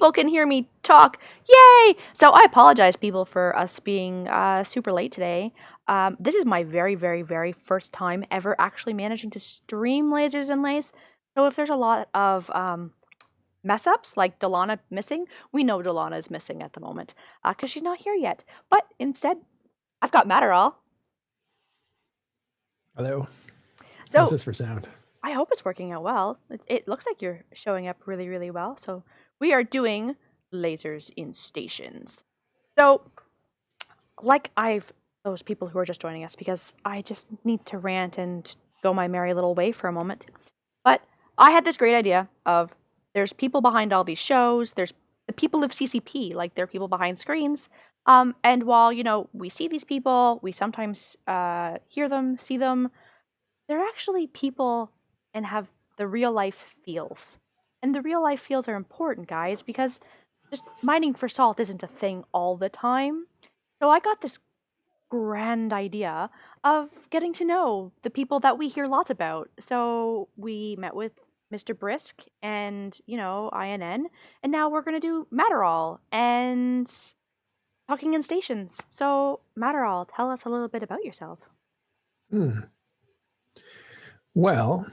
people can hear me talk. Yay! So I apologize, people, for us being super late today. This is my very, very, very first time ever actually managing to stream Lasers and Lace. So if there's a lot of mess ups, like Delana missing, we know Delana is missing at the moment because she's not here yet. But instead, I've got Matterall. Hello. How's So this for sound? I hope it's working out well. It looks like you're showing up really, really well. So we are doing lasers in stations. So, like those people who are just joining us, because I just need to rant and go my merry little way for a moment. But I had this great idea of there's people behind all these shows. There's the people of CCP, like they're people behind screens. And while we see these people, we sometimes hear them, see them, they're actually people and have the real life feels. And the real life feels are important, guys, because just mining for salt isn't a thing all the time. So I got this grand idea of getting to know the people that we hear lots about. So we met with Mr. Brisk and, INN, and now we're going to do Matterall and talking in stations. So, Matterall, tell us a little bit about yourself. Well,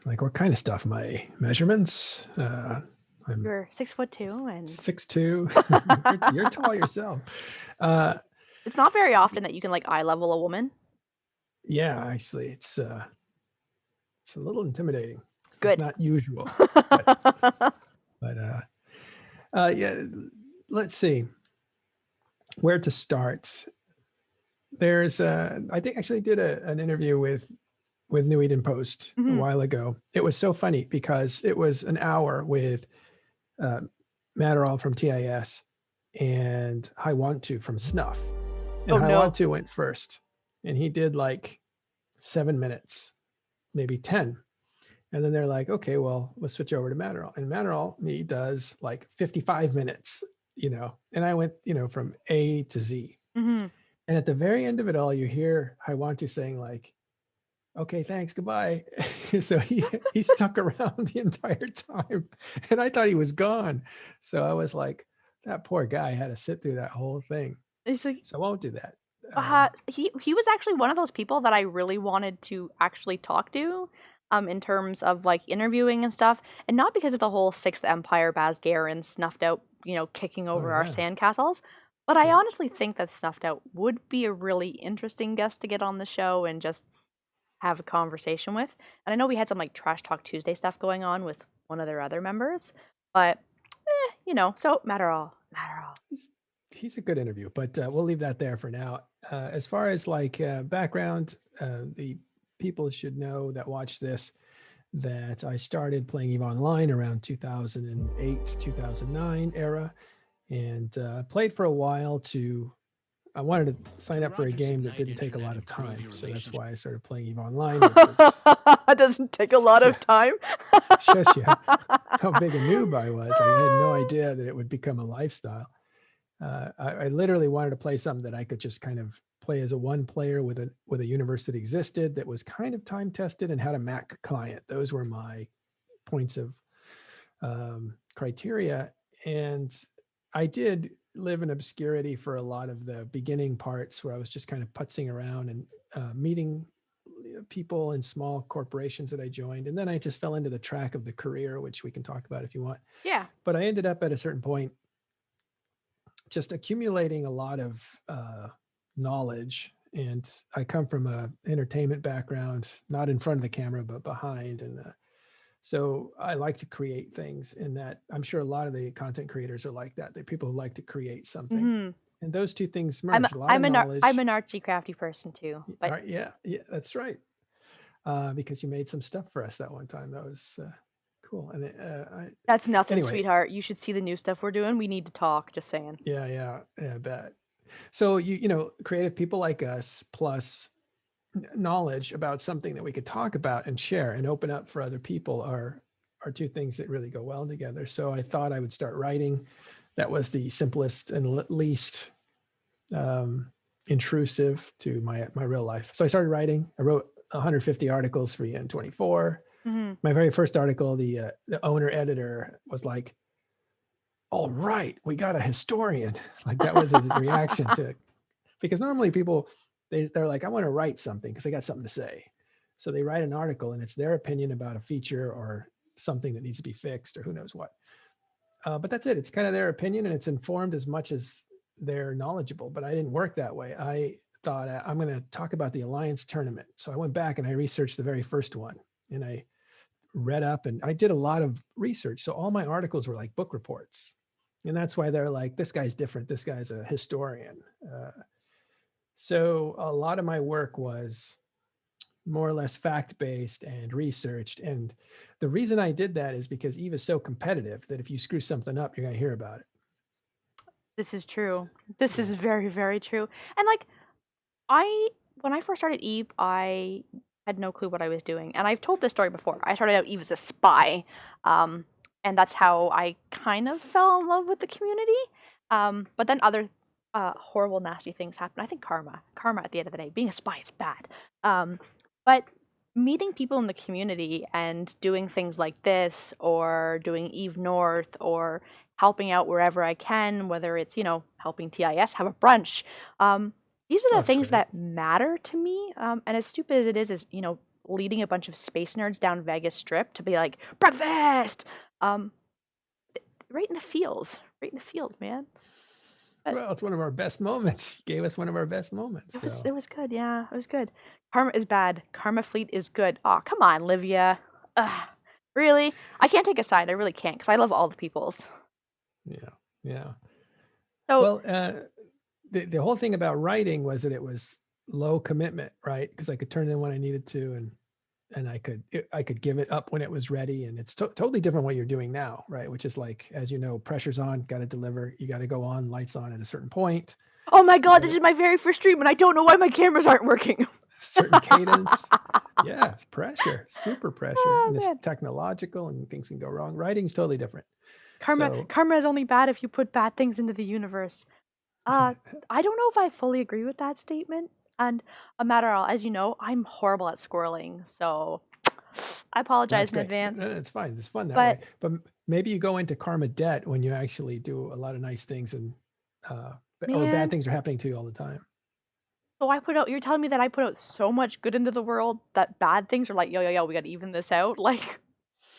like what kind of stuff? My measurements? I'm You're 6'2" and 6'2". You're tall yourself. it's not very often that you can like eye level a woman. Yeah, actually, it's a little intimidating. Good. It's not usual. But yeah, let's see where to start. There's I think actually did an interview with New Eden Post a while ago. It was so funny because it was an hour with Matterall from TIS and I Want To from Snuff. And I Want To went first. And he did like 7 minutes, maybe 10. And then they're like, okay, well, let's switch over to Matterall. And Matterall, does like 55 minutes, and I went, from A to Z. And at the very end of it all, you hear I Want To saying like, okay, thanks, goodbye. So he stuck around the entire time and I thought he was gone. So I was like, that poor guy had to sit through that whole thing. So I won't do that. He was actually one of those people that I really wanted to actually talk to in terms of like interviewing and stuff, and not because of the whole Sixth Empire Baz Garen snuffed out, kicking over our sandcastles, but I honestly think that Snuffed Out would be a really interesting guest to get on the show and just have a conversation with. And I know we had some like Trash Talk Tuesday stuff going on with one of their other members, but so Matterall. He's a good interview, but we'll leave that there for now. As far as like background, the people should know that watch this that I started playing EVE Online around 2008, 2009 era, and played for a while I wanted to sign up for a game that didn't take a lot of time. So that's why I started playing EVE Online. It doesn't take a lot of time. Shush you. How big a noob I was. Like, I had no idea that it would become a lifestyle. I literally wanted to play something that I could just kind of play as a one player with a universe that existed, that was kind of time tested and had a Mac client. Those were my points of criteria. And I did live in obscurity for a lot of the beginning parts where I was just kind of putzing around and meeting people in small corporations that I joined. And then I just fell into the track of the career, which we can talk about if you want. Yeah. But I ended up at a certain point just accumulating a lot of knowledge. And I come from a entertainment background, not in front of the camera, but behind. And so I like to create things, and that I'm sure a lot of the content creators are like that. They're people who like to create something. And those two things merge. I'm an artsy crafty person too. But yeah, that's right. Because you made some stuff for us that one time. That was cool. And that's nothing, anyway, sweetheart. You should see the new stuff we're doing. We need to talk. Just saying. Yeah, I bet. So creative people like us plus knowledge about something that we could talk about and share and open up for other people are two things that really go well together. So I thought I would start writing. That was the simplest and least intrusive to my real life. So I started writing. I wrote 150 articles for EN24. My very first article, the owner editor was like, all right, we got a historian. Like that was his reaction to it. Because normally people, they're like, I want to write something because they got something to say. So they write an article and it's their opinion about a feature or something that needs to be fixed or who knows what. But that's it. It's kind of their opinion and it's informed as much as they're knowledgeable. But I didn't work that way. I thought I'm going to talk about the Alliance tournament. So I went back and I researched the very first one and I read up and I did a lot of research. So all my articles were like book reports. And that's why they're like, this guy's different. This guy's a historian. So a lot of my work was more or less fact-based and researched. And the reason I did that is because Eve is so competitive that if you screw something up, you're going to hear about it. This is true. This is Yeah. very, very true. And like I when I first started Eve, I had no clue what I was doing. And I've told this story before. I started out Eve as a spy. Um, and that's how I kind of fell in love with the community. But then other horrible, nasty things happen. I think karma. Karma at the end of the day. Being a spy is bad. But meeting people in the community and doing things like this or doing Eve North or helping out wherever I can, whether it's, helping TIS have a brunch. These are Oh, the it's things great. that matter to me. And as stupid as it is, leading a bunch of space nerds down Vegas Strip to be like, breakfast! Um, right in the field. Right in the field, man. But Well, it's one of our best moments. You gave us one of our best moments. it was So it was good, yeah. It was good. Karma is bad. Karma Fleet is good. Oh, come on, Livia. Ugh. Really? I can't take a side. I really can't because I love all the peoples. yeah, yeah. So, Well, the whole thing about writing was that it was low commitment, right? Because I could turn it in when I needed to, and I could give it up when it was ready. And it's totally different what you're doing now, right? Which is like, as you know, pressure's on, got to deliver, you got to go on, lights on at a certain point, oh my god, with this a is my very first stream and I don't know why my cameras aren't working. certain cadence. Yeah, it's pressure, super pressure, Oh and it's man. technological, and things can go wrong. Writing's totally different. Karma So karma is only bad if you put bad things into the universe. Uh, I don't know if I fully agree with that statement. And a Matterall, as you know, I'm horrible at squirreling, so I apologize that's in great. advance. It's fine. It's fun that But way. But maybe you go into karma debt when you actually do a lot of nice things and or bad man, things are happening to you all the time. so you're telling me that I put out so much good into the world that bad things are like, yo, yo, yo, we gotta even this out? Like,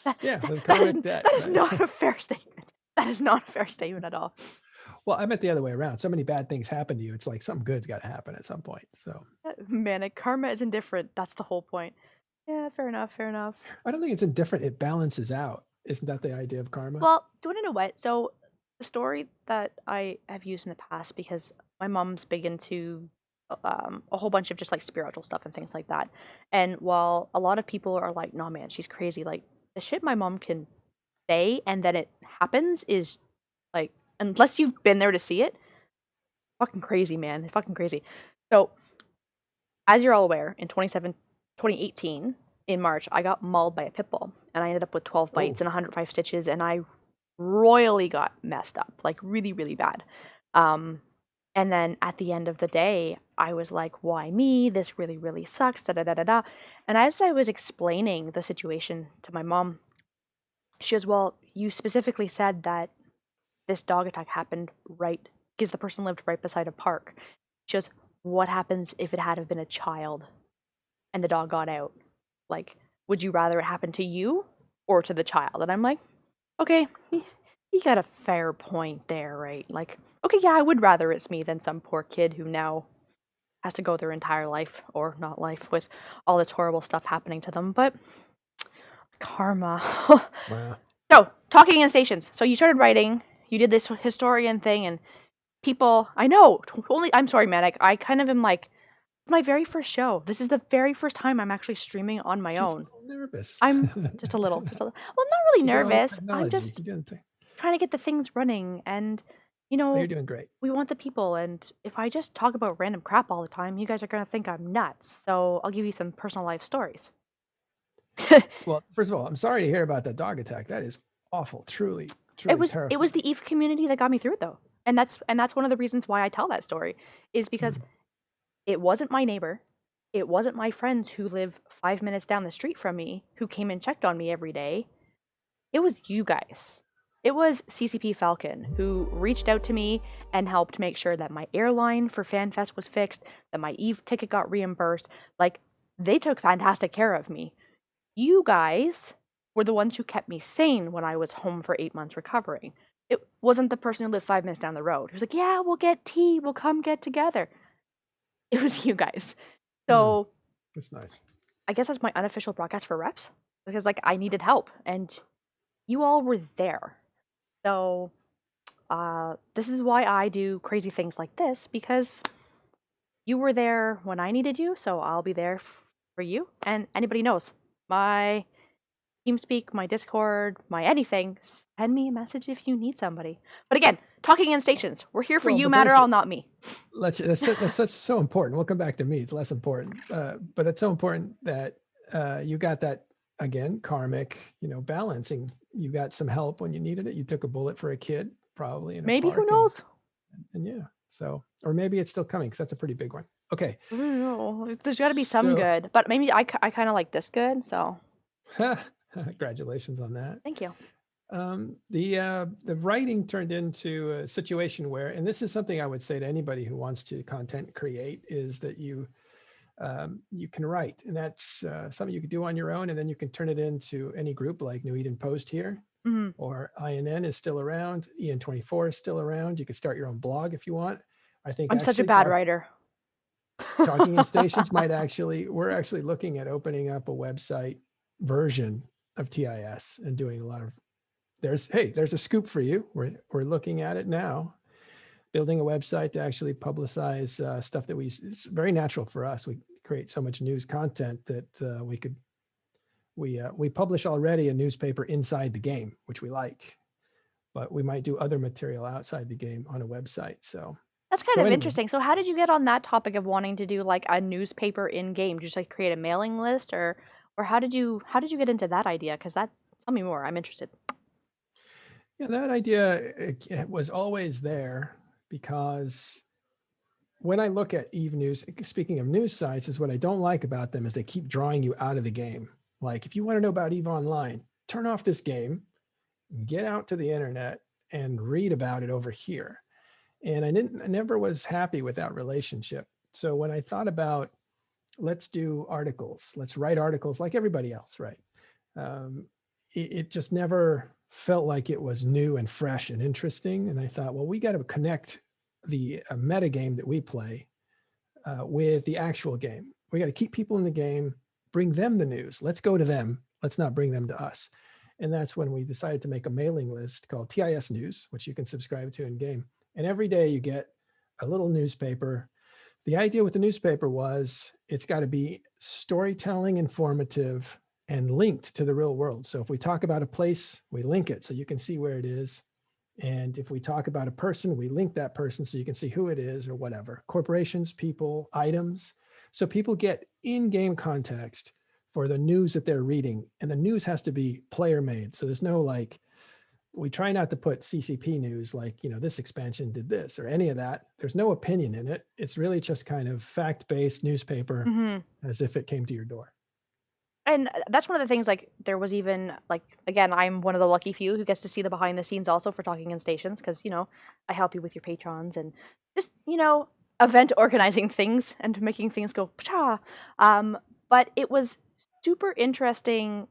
that, Yeah, that, there's that is, karmic debt, that is right? not a fair statement. That is not a fair statement at all. Well, I meant the other way around. So many bad things happen to you. It's like something good's got to happen at some point. So Manic karma is indifferent. That's the whole point. Yeah, fair enough, fair enough. I don't think it's indifferent. It balances out. Isn't that the idea of karma? Well, do you want to know what? So the story that I have used in the past, because my mom's big into a whole bunch of just like spiritual stuff and things like that. And while a lot of people are like, "No, man, she's crazy," like the shit my mom can say and then it happens is like, unless you've been there to see it, fucking crazy, man. It's fucking crazy. So as you're all aware, in 2018, in March, I got mauled by a pit bull, and I ended up with 12 Oh, bites and 105 stitches, and I royally got messed up, like really, really bad. Um, and then at the end of the day, I was like, "Why me? This really, really sucks." Da da da da da. And as I was explaining the situation to my mom, she goes, "Well, you specifically said that this dog attack happened right because the person lived right beside a park." She goes, "What happens if it had have been a child and the dog got out? Like, would you rather it happen to you or to the child?" And I'm like, okay, you got a fair point there, right? Like, okay, yeah, I would rather it's me than some poor kid who now has to go their entire life or not life with all this horrible stuff happening to them. But karma. wow. So, talking in stations. So you started writing, you did this historian thing, and people, I know, only, I'm sorry, Manic, I kind of am like, my very first show. This is the very first time I'm actually streaming on my She's a own. little nervous. I'm well, not really She's doing all the nervous. I'm technology. just You're doing the thing. trying to get the things running and Oh, you're doing great. we want the people and if I just talk about random crap all the time, you guys are going to think I'm nuts. So, I'll give you some personal life stories. Well, first of all, I'm sorry to hear about that dog attack. That is awful. Truly, it truly was terrifying. the Eve community that got me through it though. And that's one of the reasons why I tell that story is because Mm. it wasn't my neighbor. It wasn't my friends who live 5 minutes down the street from me who came and checked on me every day. It was you guys. It was CCP Falcon who reached out to me and helped make sure that my airline for FanFest was fixed, that my Eve ticket got reimbursed. Like, they took fantastic care of me. You guys were the ones who kept me sane when I was home for 8 months recovering. It wasn't the person who lived 5 minutes down the road who's like, yeah, we'll get tea, we'll come get together. It was you guys. Mm, So that's nice. I guess that's my unofficial broadcast for reps because, like, I needed help and you all were there. So this is why I do crazy things like this because you were there when I needed you, so I'll be there for you. And anybody knows my TeamSpeak, my Discord, my anything. Send me a message if you need somebody. But again, talking in stations. We're here for Well, you, but there's Matterall, not me. that's so important. We'll come back to me. It's less important, but it's so important that you got that again karmic, balancing. You got some help when you needed it. You took a bullet for a kid, probably in a Maybe who park, knows? and yeah. So, or maybe it's still coming because that's a pretty big one. Okay, I don't know. There's got to be some so good, but maybe I kind of like this good. So congratulations on that. thank you. The writing turned into a situation where, and this is something I would say to anybody who wants to content create, is that you can write, and that's something you can do on your own, and then you can turn it into any group like New Eden Post here, Hmm. or INN is still around, EN24 is still around. You could start your own blog if you want. I think I'm such a actually bad writer. talking in stations we're actually looking at opening up a website version of TIS and doing a lot of there's a scoop for you. We're looking at it now, building a website to actually publicize stuff that it's very natural for us. We create so much news content that we publish already a newspaper inside the game, which we like, but we might do other material outside the game on a website. That's kind So of anyway, interesting. So how did you get on that topic of wanting to do like a newspaper in game? Just like create a mailing list or how did you get into that idea? Because that tell me more. I'm interested. yeah, that idea it was always there because when I look at Eve News, speaking of news sites, is what I don't like about them is they keep drawing you out of the game. Like if you want to know about Eve Online, turn off this game, get out to the internet and read about it over here. And I never was happy with that relationship. So when I thought about let's do articles, let's write articles like everybody else, right? It just never felt like it was new and fresh and interesting. And I thought, well, we got to connect the meta game that we play with the actual game. We got to keep people in the game, bring them the news. Let's go to them. Let's not bring them to us. And that's when we decided to make a mailing list called TIS News, which you can subscribe to in game. And every day you get a little newspaper. The idea with the newspaper was it's got to be storytelling, informative, and linked to the real world. So if we talk about a place, we link it so you can see where it is. And if we talk about a person, we link that person so you can see who it is or whatever. Corporations, people, items. So people get in-game context for the news that they're reading. And the news has to be player made. So there's no like, we try not to put CCP news like, this expansion did this or any of that. There's no opinion in it. It's really just kind of fact-based newspaper Hmm. as if it came to your door. And that's one of the things. Like there was even like again, I'm one of the lucky few who gets to see the behind the scenes also for talking in stations because I help you with your patrons and just event organizing things and making things go psha. But it was super interesting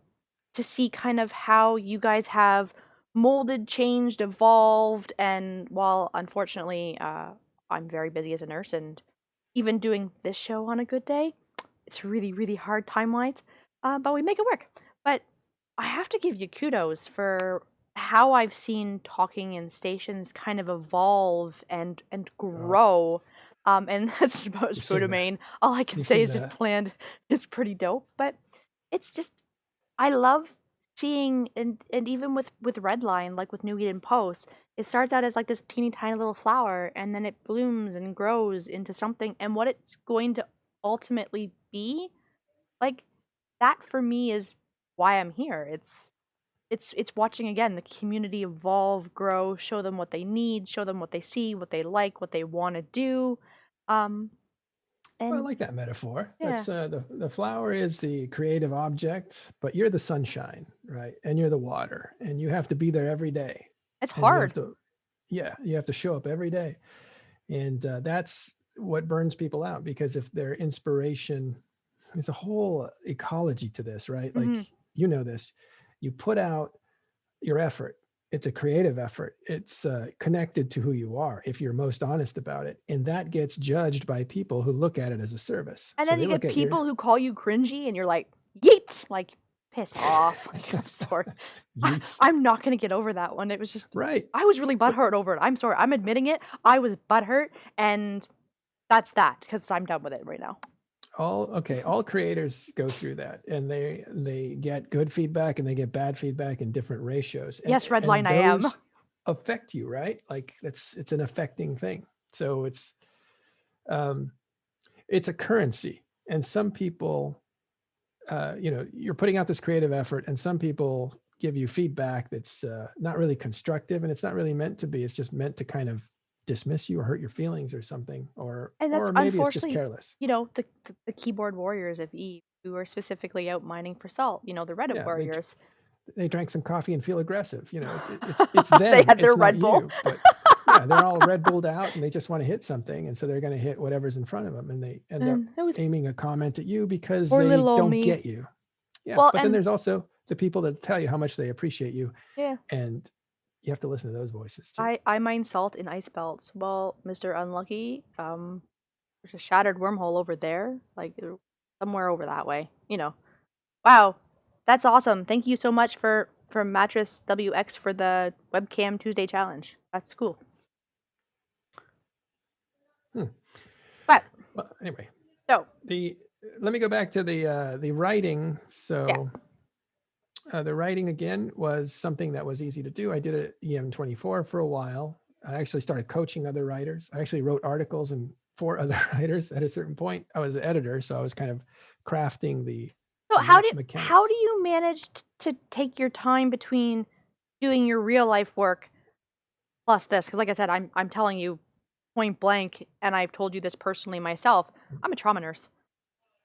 to see kind of how you guys have molded, changed, evolved, and while unfortunately I'm very busy as a nurse and even doing this show on a good day, it's really, really hard time wise, but we make it work. But I have to give you kudos for how I've seen talking in stations kind of evolve and Oh, grow. And that's you've supposed to seen that. main. All I can You've say seen is just that. planned. It's pretty dope, but it's just I love seeing and even with Redline, like with New Eden Post, it starts out as like this teeny tiny little flower and then it blooms and grows into something and what it's going to ultimately be, like that for me is why I'm here. It's watching again the community evolve, grow, show them what they need, show them what they see, what they like, what they want to do. Um Well, I and like that metaphor. yeah. That's the flower is the creative object, but you're the sunshine, right? And you're the water, and you have to be there every day. It's and you have hard. to, yeah, you have to show up every day. And that's what burns people out, because if their inspiration, there's a whole ecology to this, right? Like, Hmm. you know this, you put out your effort. It's a creative effort. It's connected to who you are if you're most honest about it. And that gets judged by people who look at it as a service. And So then they you look get at your people who call you cringy, and you're like, yeet, like piss off. Like, I'm sorry. yeets. I'm not gonna get over that one. It was just, Right. I was really But butthurt over it. I'm sorry. I'm admitting it. I was butthurt, and that's that because I'm done with it right now. all creators go through that, and they get good feedback and they get bad feedback in different ratios, Yes, red line, and I am. those affect you, right? Like, it's an affecting thing. So um it's a currency. And some people, you're putting out this creative effort, and some people give you feedback that's not really constructive, and it's not really meant to be. It's just meant to kind of dismiss you or hurt your feelings or something, And that's or maybe it's just unfortunately, careless. the keyboard warriors of Eve who are specifically out mining for salt. The Reddit Yeah, warriors. they drank some coffee and feel aggressive. It's They them. had their It's not Red Bull. you. But yeah, they're all Red Bulled out, and they just want to hit something, and so they're going to hit whatever's in front of them, and they end up And it was aiming a comment at you because poor they little old don't me. get you. Yeah, Well, but then and there's also the people that tell you how much they appreciate you, yeah, and you have to listen to those voices too. I mine salt in ice belts. Well, Mr. Unlucky, there's a shattered wormhole over there, like somewhere over that way. Wow, that's awesome. Thank you so much for Mattress WX for the webcam Tuesday challenge. That's cool. Hmm. But Well, anyway, so the let me go back to the writing. yeah. So the writing again was something that was easy to do. I did it at EM24 for a while. I actually started coaching other writers. I actually wrote articles and for other writers at a certain point. I was an editor, so I was kind of crafting the So the how do mechanics. you manage to take your time between doing your real life work plus this? Because like I said, I'm telling you point blank, and I've told you this personally myself. I'm a trauma nurse.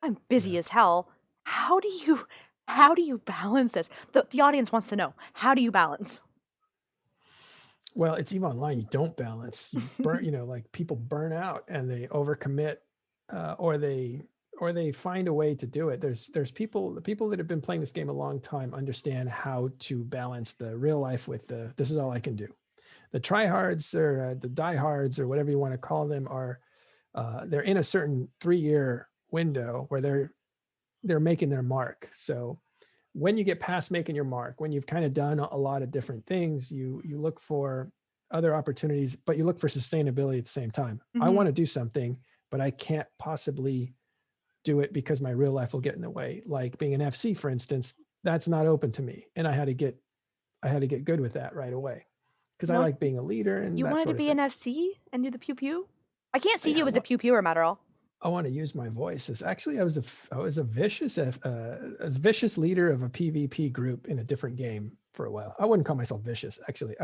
I'm busy Yeah. as hell. How do you balance this? The audience wants to know. How do you balance? Well, it's even online. You don't balance. You burn. Like, people burn out and they overcommit, or they find a way to do it. There's people. The people that have been playing this game a long time understand how to balance the real life with the this is all I can do. The tryhards, or the diehards, or whatever you want to call them, are they're in a certain 3-year window where they're making their mark. So when you get past making your mark, when you've kind of done a lot of different things, you look for other opportunities, but you look for sustainability at the same time. I Hmm. want to do something, but I can't possibly do it because my real life will get in the way. Like being an FC, for instance, that's not open to me, and I had to get good with that right away, because You I want like being a leader and you that wanted to sort of be an thing. FC and do the pew pew? I can't see Yeah, you as a pew pewer, Matterall. I want to use my voice. As actually, I was a vicious leader of a PvP group in a different game for a while. I wouldn't call myself vicious. Actually,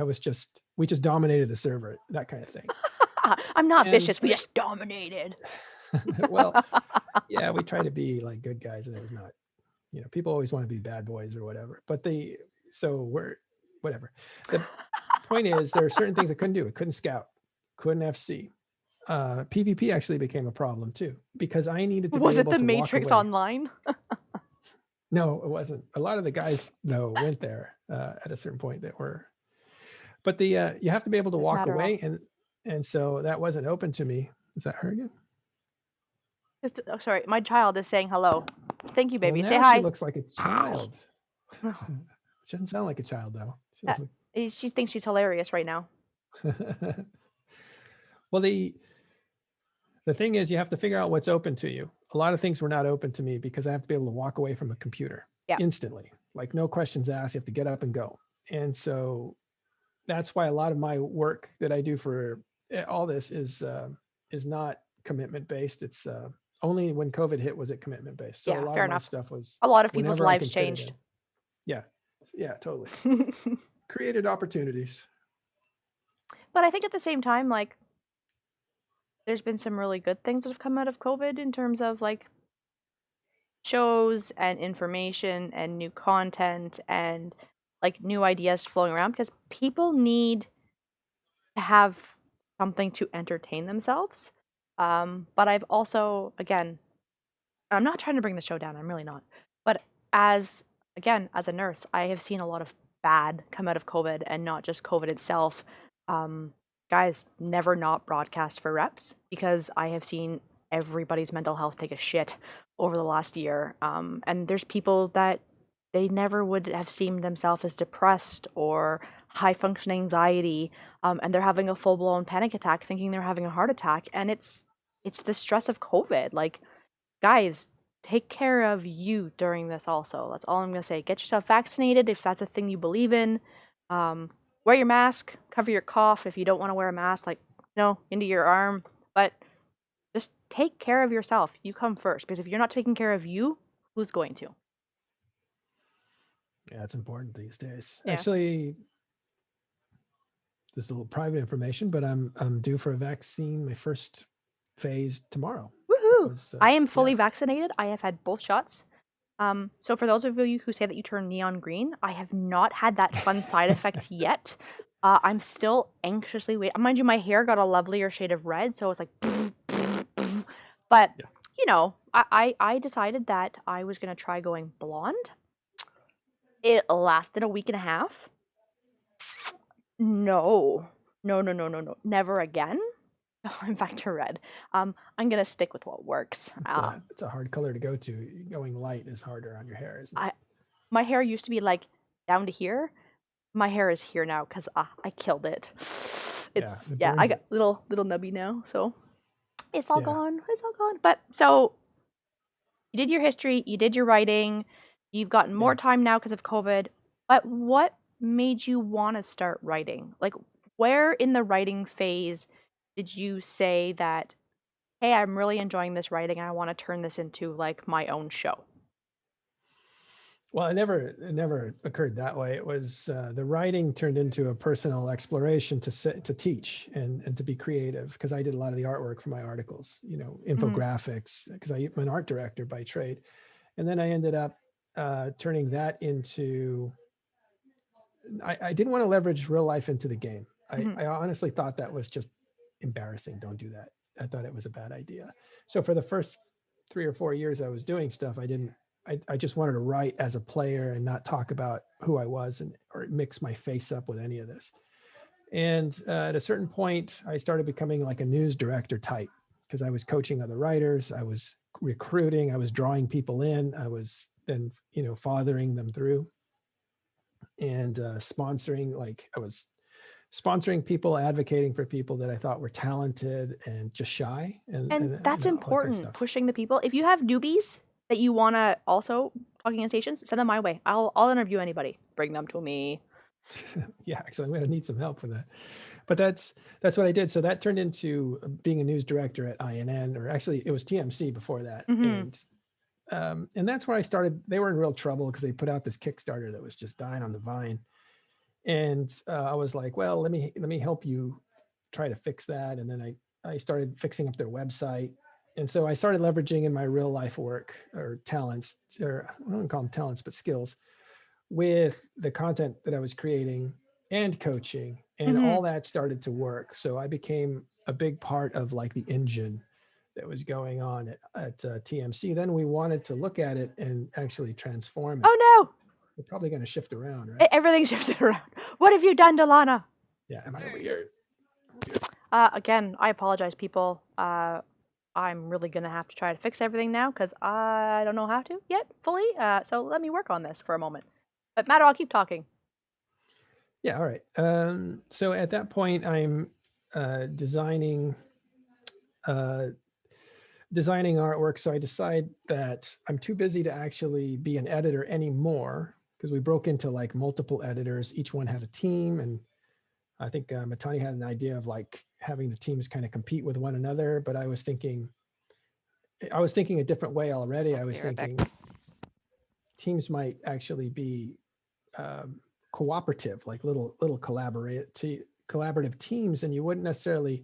we just dominated the server, that kind of thing. I'm not And vicious. We just dominated. well, yeah, we try to be like good guys, and it was not. People always want to be bad boys or whatever. But we're whatever. The point is, there are certain things I couldn't do. I couldn't scout, couldn't FC. PvP actually became a problem too, because I needed to be Was it able the to walk Matrix away. Online? No, it wasn't. A lot of the guys though went there at a certain point that were, but you have to be able to This walk Matterall. away, and so that wasn't open to me. Is that her again? Oh, sorry, my child is saying hello. Thank you, Well, baby. Say now she hi. looks like a child. She doesn't sound like a child though. She doesn't. She thinks she's hilarious right now. Well, the thing is, you have to figure out what's open to you. A lot of things were not open to me because I have to be able to walk away from a computer Yeah. instantly, like no questions asked. You have to get up and go. And so that's why a lot of my work that I do for all this is not commitment based. It's only when COVID hit was it commitment based. So a Yeah, lot fair of my enough. stuff was A lot of people's whenever I lives can fit it changed. in. Yeah, yeah, totally. Created opportunities. But I think at the same time, like, there's been some really good things that have come out of COVID in terms of like shows and information and new content and like new ideas flowing around because people need to have something to entertain themselves. But I've also, again, I'm not trying to bring the show down. I'm really not. But as again, as a nurse, I have seen a lot of bad come out of COVID, and not just COVID itself. Um, Guys, never not broadcast for reps because I have seen everybody's mental health take a shit over the last year. And there's people that they never would have seen themselves as depressed or high function anxiety, and they're having a full blown panic attack, thinking they're having a heart attack, and it's the stress of COVID. Like, guys, take care of you during this also. That's all I'm going to say. Get yourself vaccinated if that's a thing you believe in. Wear your mask, cover your cough if you don't want to wear a mask, like, into your arm. But just take care of yourself. You come first, because if you're not taking care of you, who's going to? Yeah, it's important these days. Yeah. Actually, this is a little private information, but I'm due for a vaccine, my first phase tomorrow. That Woohoo! was I am fully yeah. vaccinated. I have had both shots. So for those of you who say that you turn neon green, I have not had that fun side effect yet. I'm still anxiously waiting. Mind you, my hair got a lovelier shade of red, so it's like, but Yeah. I decided that I was gonna try going blonde. It lasted a week and a half. No, no, no, no, no, no, never again. I'm back to red. I'm gonna stick with what works. It's a hard color to go to. Going light is harder on your hair, isn't it? I My hair used to be like down to here. My hair is here now because I killed it. Yeah, it Yeah, I burns got it. little nubby now, so it's all Yeah. gone. It's all gone. But so you did your history, you did your writing, you've gotten more Yeah. time now because of COVID. But what made you want to start writing? Like, where in the writing phase did you say that, hey, I'm really enjoying this writing and I want to turn this into like my own show? Well, it never occurred that way. It was the writing turned into a personal exploration to teach and to be creative because I did a lot of the artwork for my articles, Hmm. infographics, because I'm an art director by trade. And then I ended up turning that into, I didn't want to leverage real life into the game. Hmm. I honestly thought that was just embarrassing. Don't do that. I thought it was a bad idea. So for the first 3 or 4 years I was doing stuff, I just wanted to write as a player and not talk about who I was or mix my face up with any of this. And at a certain point, I started becoming like a news director type because I was coaching other writers. I was recruiting. I was drawing people in. I was then, fathering them through and sponsoring. Like I was sponsoring people, advocating for people that I thought were talented and just shy And and that's all that kind of important, stuff. pushing the people. If you have newbies that you want to also talking in stations, send them my way. I'll interview anybody. Bring them to me. Yeah, actually, I'm going to need some help for that. But that's what I did. So that turned into being a news director at INN, or actually it was TMC before that, Hmm. and that's where I started. They were in real trouble because they put out this Kickstarter that was just dying on the vine, and I was like, well, let me help you try to fix that. And then I started fixing up their website, and so I started leveraging in my real life work or talents, or I don't call them talents, but skills with the content that I was creating and coaching, and Hmm. all that started to work. So I became a big part of like the engine that was going on at TMC. Then we wanted to look at it and actually transform it. Oh no! We're probably going to shift around, right? Everything shifted around. What have you done, Delana? Yeah. Am I weird? Again, I apologize, people. I'm really gonna have to try to fix everything now because I don't know how to yet fully. So let me work on this for a moment. But Matter, I'll keep talking. Yeah. All right. So at that point, I'm designing uh, designing artwork. So I decide that I'm too busy to actually be an editor anymore because we broke into like multiple editors. Each one had a team. And I think Matani had an idea of like having the teams kind of compete with one another. But I was thinking a different way already. I Be was right back. thinking teams might actually be um, cooperative, like little collaborative teams. And you wouldn't necessarily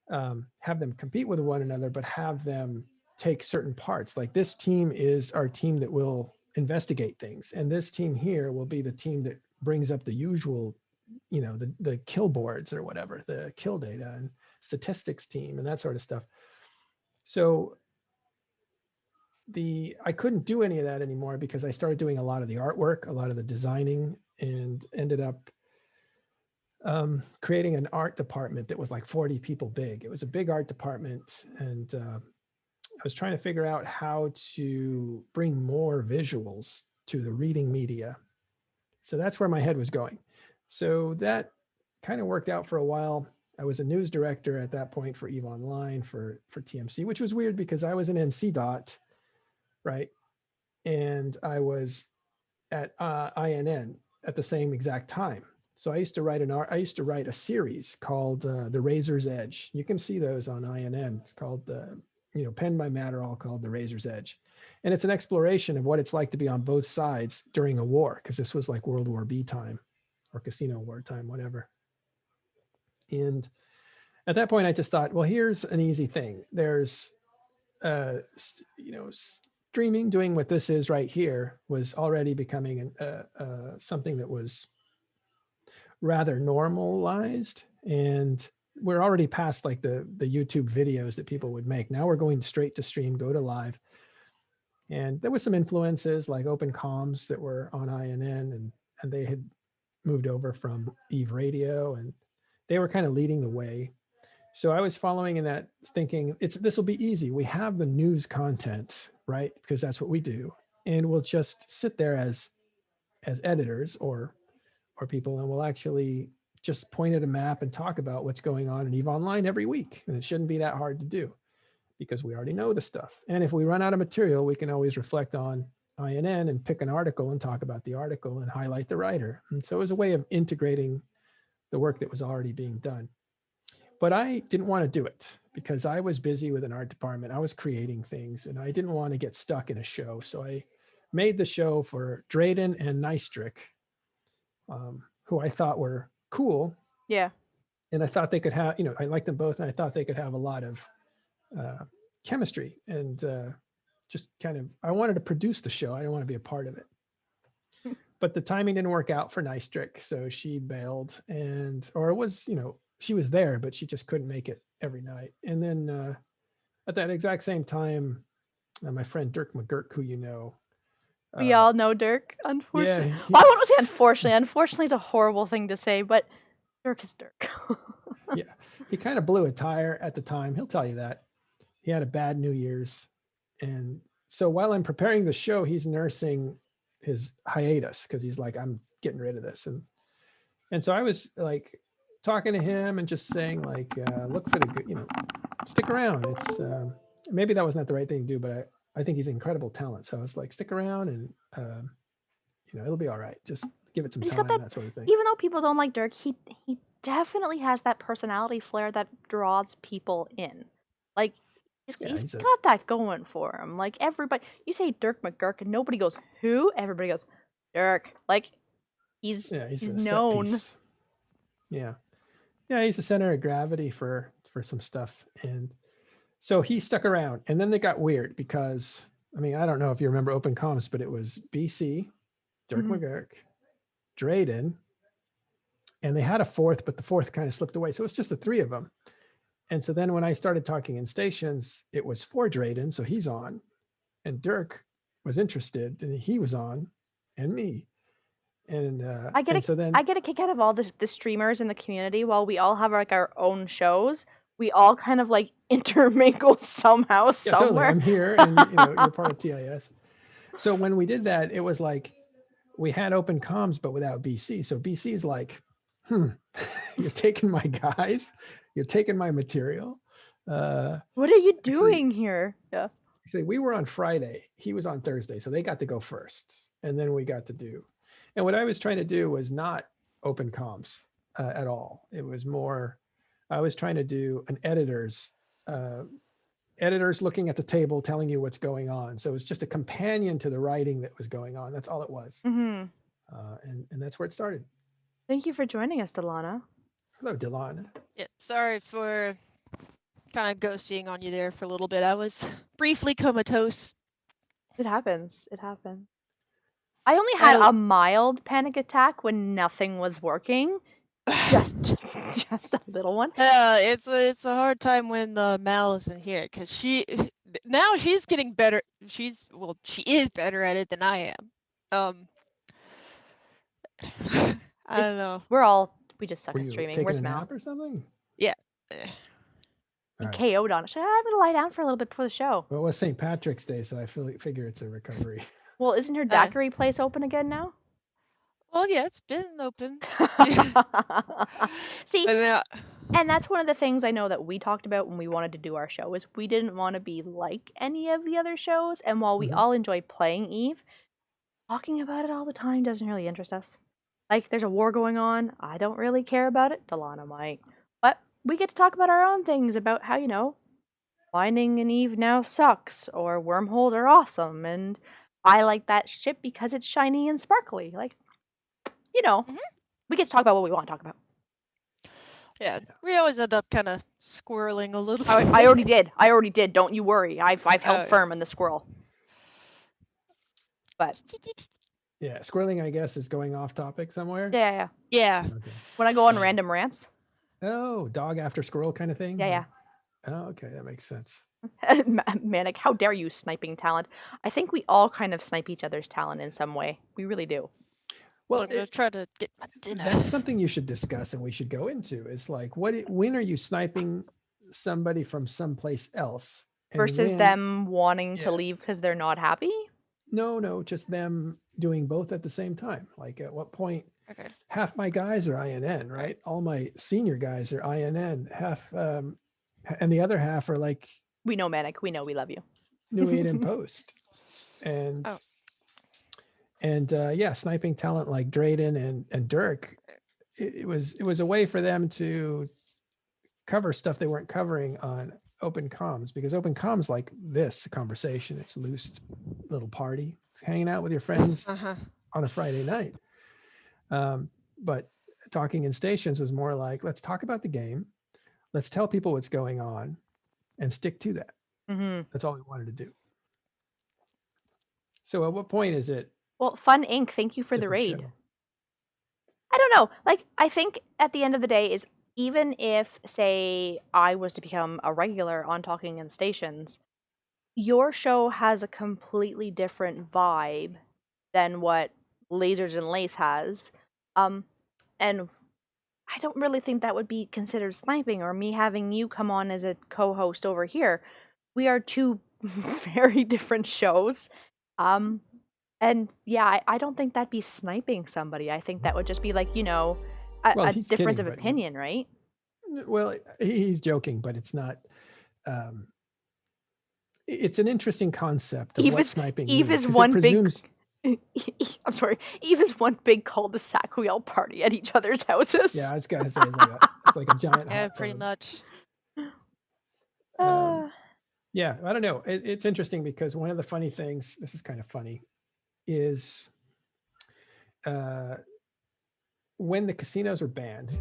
have them compete with one another, but have them take certain parts. Like this team is our team that will investigate things. And this team here will be the team that brings up the usual, the kill boards or whatever, the kill data and statistics team and that sort of stuff. So I couldn't do any of that anymore because I started doing a lot of the artwork, a lot of the designing, and ended up creating an art department that was like 40 people big. It was a big art department, and I was trying to figure out how to bring more visuals to the reading media. So that's where my head was going. So that kind of worked out for a while. I was a news director at that point for EVE Online for TMC, which was weird because I was an NC dot, right? And I was at INN at the same exact time. So I used to write a series called The Razor's Edge. You can see those on INN. It's called penned by Matterall, called The Razor's Edge. And it's an exploration of what it's like to be on both sides during a war, because this was like World War B time or Casino War time, whatever. And at that point, I just thought, well, here's an easy thing. There's, streaming, doing what this is right here, was already becoming something that was rather normalized. And we're already past like the YouTube videos that people would make. Now we're going straight to stream, go to live. And there was some influences like Open Comms that were on INN, and they had moved over from Eve Radio, and they were kind of leading the way. So I was following in that, thinking this will be easy. We have the news content, right? Because that's what we do. And we'll just sit there as editors or people, and we'll actually just point at a map and talk about what's going on in EVE Online every week. And it shouldn't be that hard to do because we already know the stuff. And if we run out of material, we can always reflect on INN and pick an article and talk about the article and highlight the writer. And so it was a way of integrating the work that was already being done. But I didn't want to do it because I was busy with an art department. I was creating things and I didn't want to get stuck in a show. So I made the show for Drayden and Nystrick, who I thought were cool. Yeah. And I thought they could have, I liked them both, and I thought they could have a lot of chemistry. And just kind of, I wanted to produce the show. I didn't want to be a part of it. But the timing didn't work out for Nystrick, so she bailed. Or it was, she was there, but she just couldn't make it every night. And then at that exact same time, my friend Dirk McGurk, who you know, We all know Dirk, yeah, unfortunately. Well, I won't say unfortunately. Unfortunately is a horrible thing to say, but Dirk is Dirk. yeah, he kind of blew a tire at the time. He'll tell you that. He had a bad New Year's. And so while I'm preparing the show, he's nursing his hiatus because he's like, I'm getting rid of this. And so I was like talking to him and just saying like, look for the good, stick around. It's maybe that was not the right thing to do, but I think he's incredible talent. So I was like, stick around and, it'll be all right. Just give it some He's time, got that, that sort of thing. even though people don't like Dirk, he definitely has that personality flair that draws people in. Like, he's got that going for him. Like, everybody, you say Dirk McGurk and nobody goes, who? Everybody goes, Dirk. Like, he's known. Yeah. Yeah, he's the center of gravity for some stuff. And so he stuck around. And then they got weird because, I mean, I don't know if you remember Open Comms, but it was BC, Dirk McGurk, Drayden, and they had a fourth, but the fourth kind of slipped away. So it was just the three of them. And so then when I started talking in stations, it was for Drayden, so he's on. And Dirk was interested, and he was on, and me. And I get a kick out of all the streamers in the community. While we all have like our own shows, we all kind of like intermingle somehow, somewhere. Totally. I'm here, and you're part of TIS. So when we did that, it was like we had Open Comms, but without BC. So BC is like, you're taking my guys, you're taking my material. What are you doing here? Yeah. Actually, we were on Friday. He was on Thursday, so they got to go first, and then we got to do. And what I was trying to do was not Open Comms at all. It was more, I was trying to do an editor's looking at the table, telling you what's going on. So it was just a companion to the writing that was going on. That's all it was. Mm-hmm. And that's where it started. Thank you for joining us, Delana. Hello, Delana. Yep. Sorry for kind of ghosting on you there for a little bit. I was briefly comatose. It happens. It happens. I only had a mild panic attack when nothing was working. Just just a little one. It's a hard time when Mal isn't here because now she's getting better. She is better at it than I am. I don't know. We just suck Were at you streaming. taking Where's a Mal? nap or something? Yeah. Eh. All And right. KO'd on it. I'm gonna lie down for a little bit before the show. Well, it was St. Patrick's Day, so I figure it's a recovery. Well, isn't her Uh, daiquiri place open again now? well, yeah, it's been open. See, And now, and that's one of the things I know that we talked about when we wanted to do our show is we didn't want to be like any of the other shows. And while we Mhm. all enjoy playing Eve, talking about it all the time doesn't really interest us. Like there's a war going on, I don't really care about it. Delana might, but we get to talk about our own things about how finding an Eve now sucks or wormholes are awesome, and I like that shit because it's shiny and sparkly. Like Mhm. we get to talk about what we want to talk about. yeah, we always end up kind of squirreling a little I bit. already did. I already did. Don't you worry. I've held Oh, firm in the squirrel. But Yeah, squirreling, I guess, is going off topic somewhere. yeah. yeah. Okay. When I go on random rants, Oh, dog after squirrel kind of thing. yeah. Oh, okay, that makes sense. Manic, how dare you sniping talent? I think we all kind of snipe each other's talent in some way. We really do. Well, I'm gonna try to get my dinner. that's something you should discuss and we should go into. Is like, when are you sniping somebody from someplace else, and Versus when? them wanting to Yeah. leave because they're not happy. No, just them doing both at the same time. Like, at what point? Okay. Half my guys are INN, right? All my senior guys are INN. Half, and the other half are like We know, Manic. We know we love you. New Eight in post, and Oh. yeah, sniping talent like Drayden and Dirk. It was a way for them to cover stuff they weren't covering on open comms, because open comms, like this conversation, it's loose, it's a little party, it's hanging out with your friends Uh-huh. on a Friday night. But talking in stations was more like, let's talk about the game, let's tell people what's going on, and stick to that. Mm-hmm. That's all we wanted to do. So at what point is it Well, Fun Inc., thank you for the different raid. show? I don't know. Like, I think at the end of the day is even if, say, I was to become a regular on Talking in Stations, your show has a completely different vibe than what Lasers and Lace has. And I don't really think that would be considered sniping or me having you come on as a co-host over here. We are two very different shows. And yeah, I don't think that'd be sniping somebody. I think that would just be like, Well, a he's difference kidding, of but opinion, right? well, he's joking, but it's not. Um, it's an interesting concept of Eve what is sniping Eve means, is because it one big presumes. I'm sorry. Eve is one big cul-de-sac. We all party at each other's houses. Yeah, I was gonna say it's like a giant Yeah, hot pretty tub. much. Uh, Yeah, I don't know. It's interesting because one of the funny things, this is kind of funny, is uh, when the casinos are banned.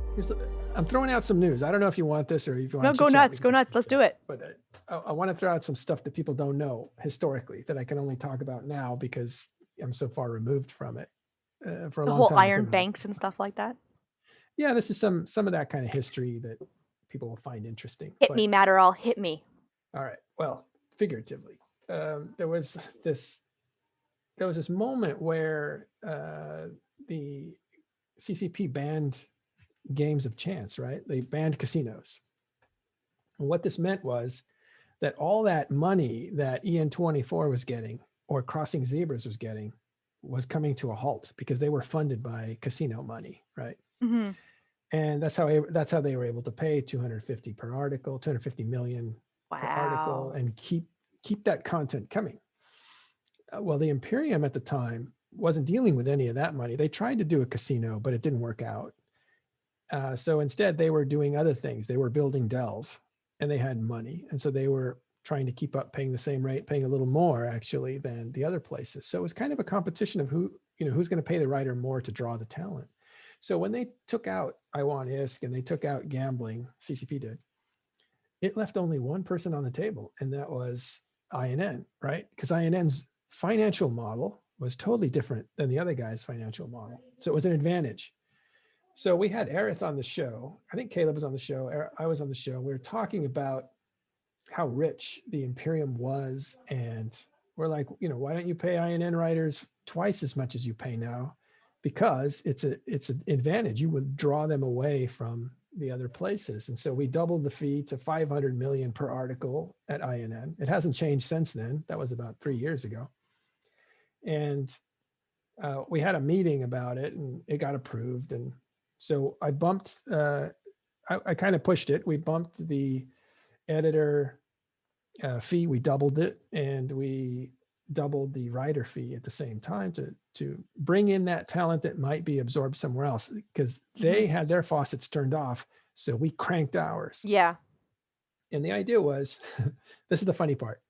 I'm throwing out some news. I don't know if you want this or if you want no, to go chit chat. nuts. Go nuts. Let's do it. But I want to throw out some stuff that people don't know historically that I can only talk about now because I'm so far removed from it. For a The long whole time, I Iron couldn't. Banks and stuff like that. Yeah, this is some of that kind of history that people will find interesting. Hit But me, Matterall. Hit me. all right, well, figuratively, there was this moment where the CCP banned games of chance, right? They banned casinos. And what this meant was that all that money that EN24 was getting, or Crossing Zebras was getting, was coming to a halt because they were funded by casino money, right? Mm-hmm. And that's how they were able to pay 250 per article, 250 million per article, Wow. and keep that content coming. Well, the Imperium at the time wasn't dealing with any of that money. They tried to do a casino, but it didn't work out. So instead, they were doing other things. They were building Delve, and they had money, and so they were trying to keep up paying the same rate, paying a little more actually than the other places. So it was kind of a competition of who's going to pay the writer more to draw the talent. So when they took out I Want ISK and they took out gambling, CCP did, it left only one person on the table, and that was INN, right? Because INN's financial model was totally different than the other guy's financial model. So it was an advantage. So we had Aerith on the show. I think Caleb was on the show. I was on the show. We were talking about how rich the Imperium was. And we're like, why don't you pay INN writers twice as much as you pay now? Because it's an advantage. You would draw them away from the other places. And so we doubled the fee to 500 million per article at INN. It hasn't changed since then. That was about 3 years ago. And we had a meeting about it and it got approved. And so I bumped, I kind of pushed it. We bumped the editor fee, we doubled it, and we doubled the writer fee at the same time to bring in that talent that might be absorbed somewhere else, because they had their faucets turned off. So we cranked ours. Yeah. And the idea was, this is the funny part.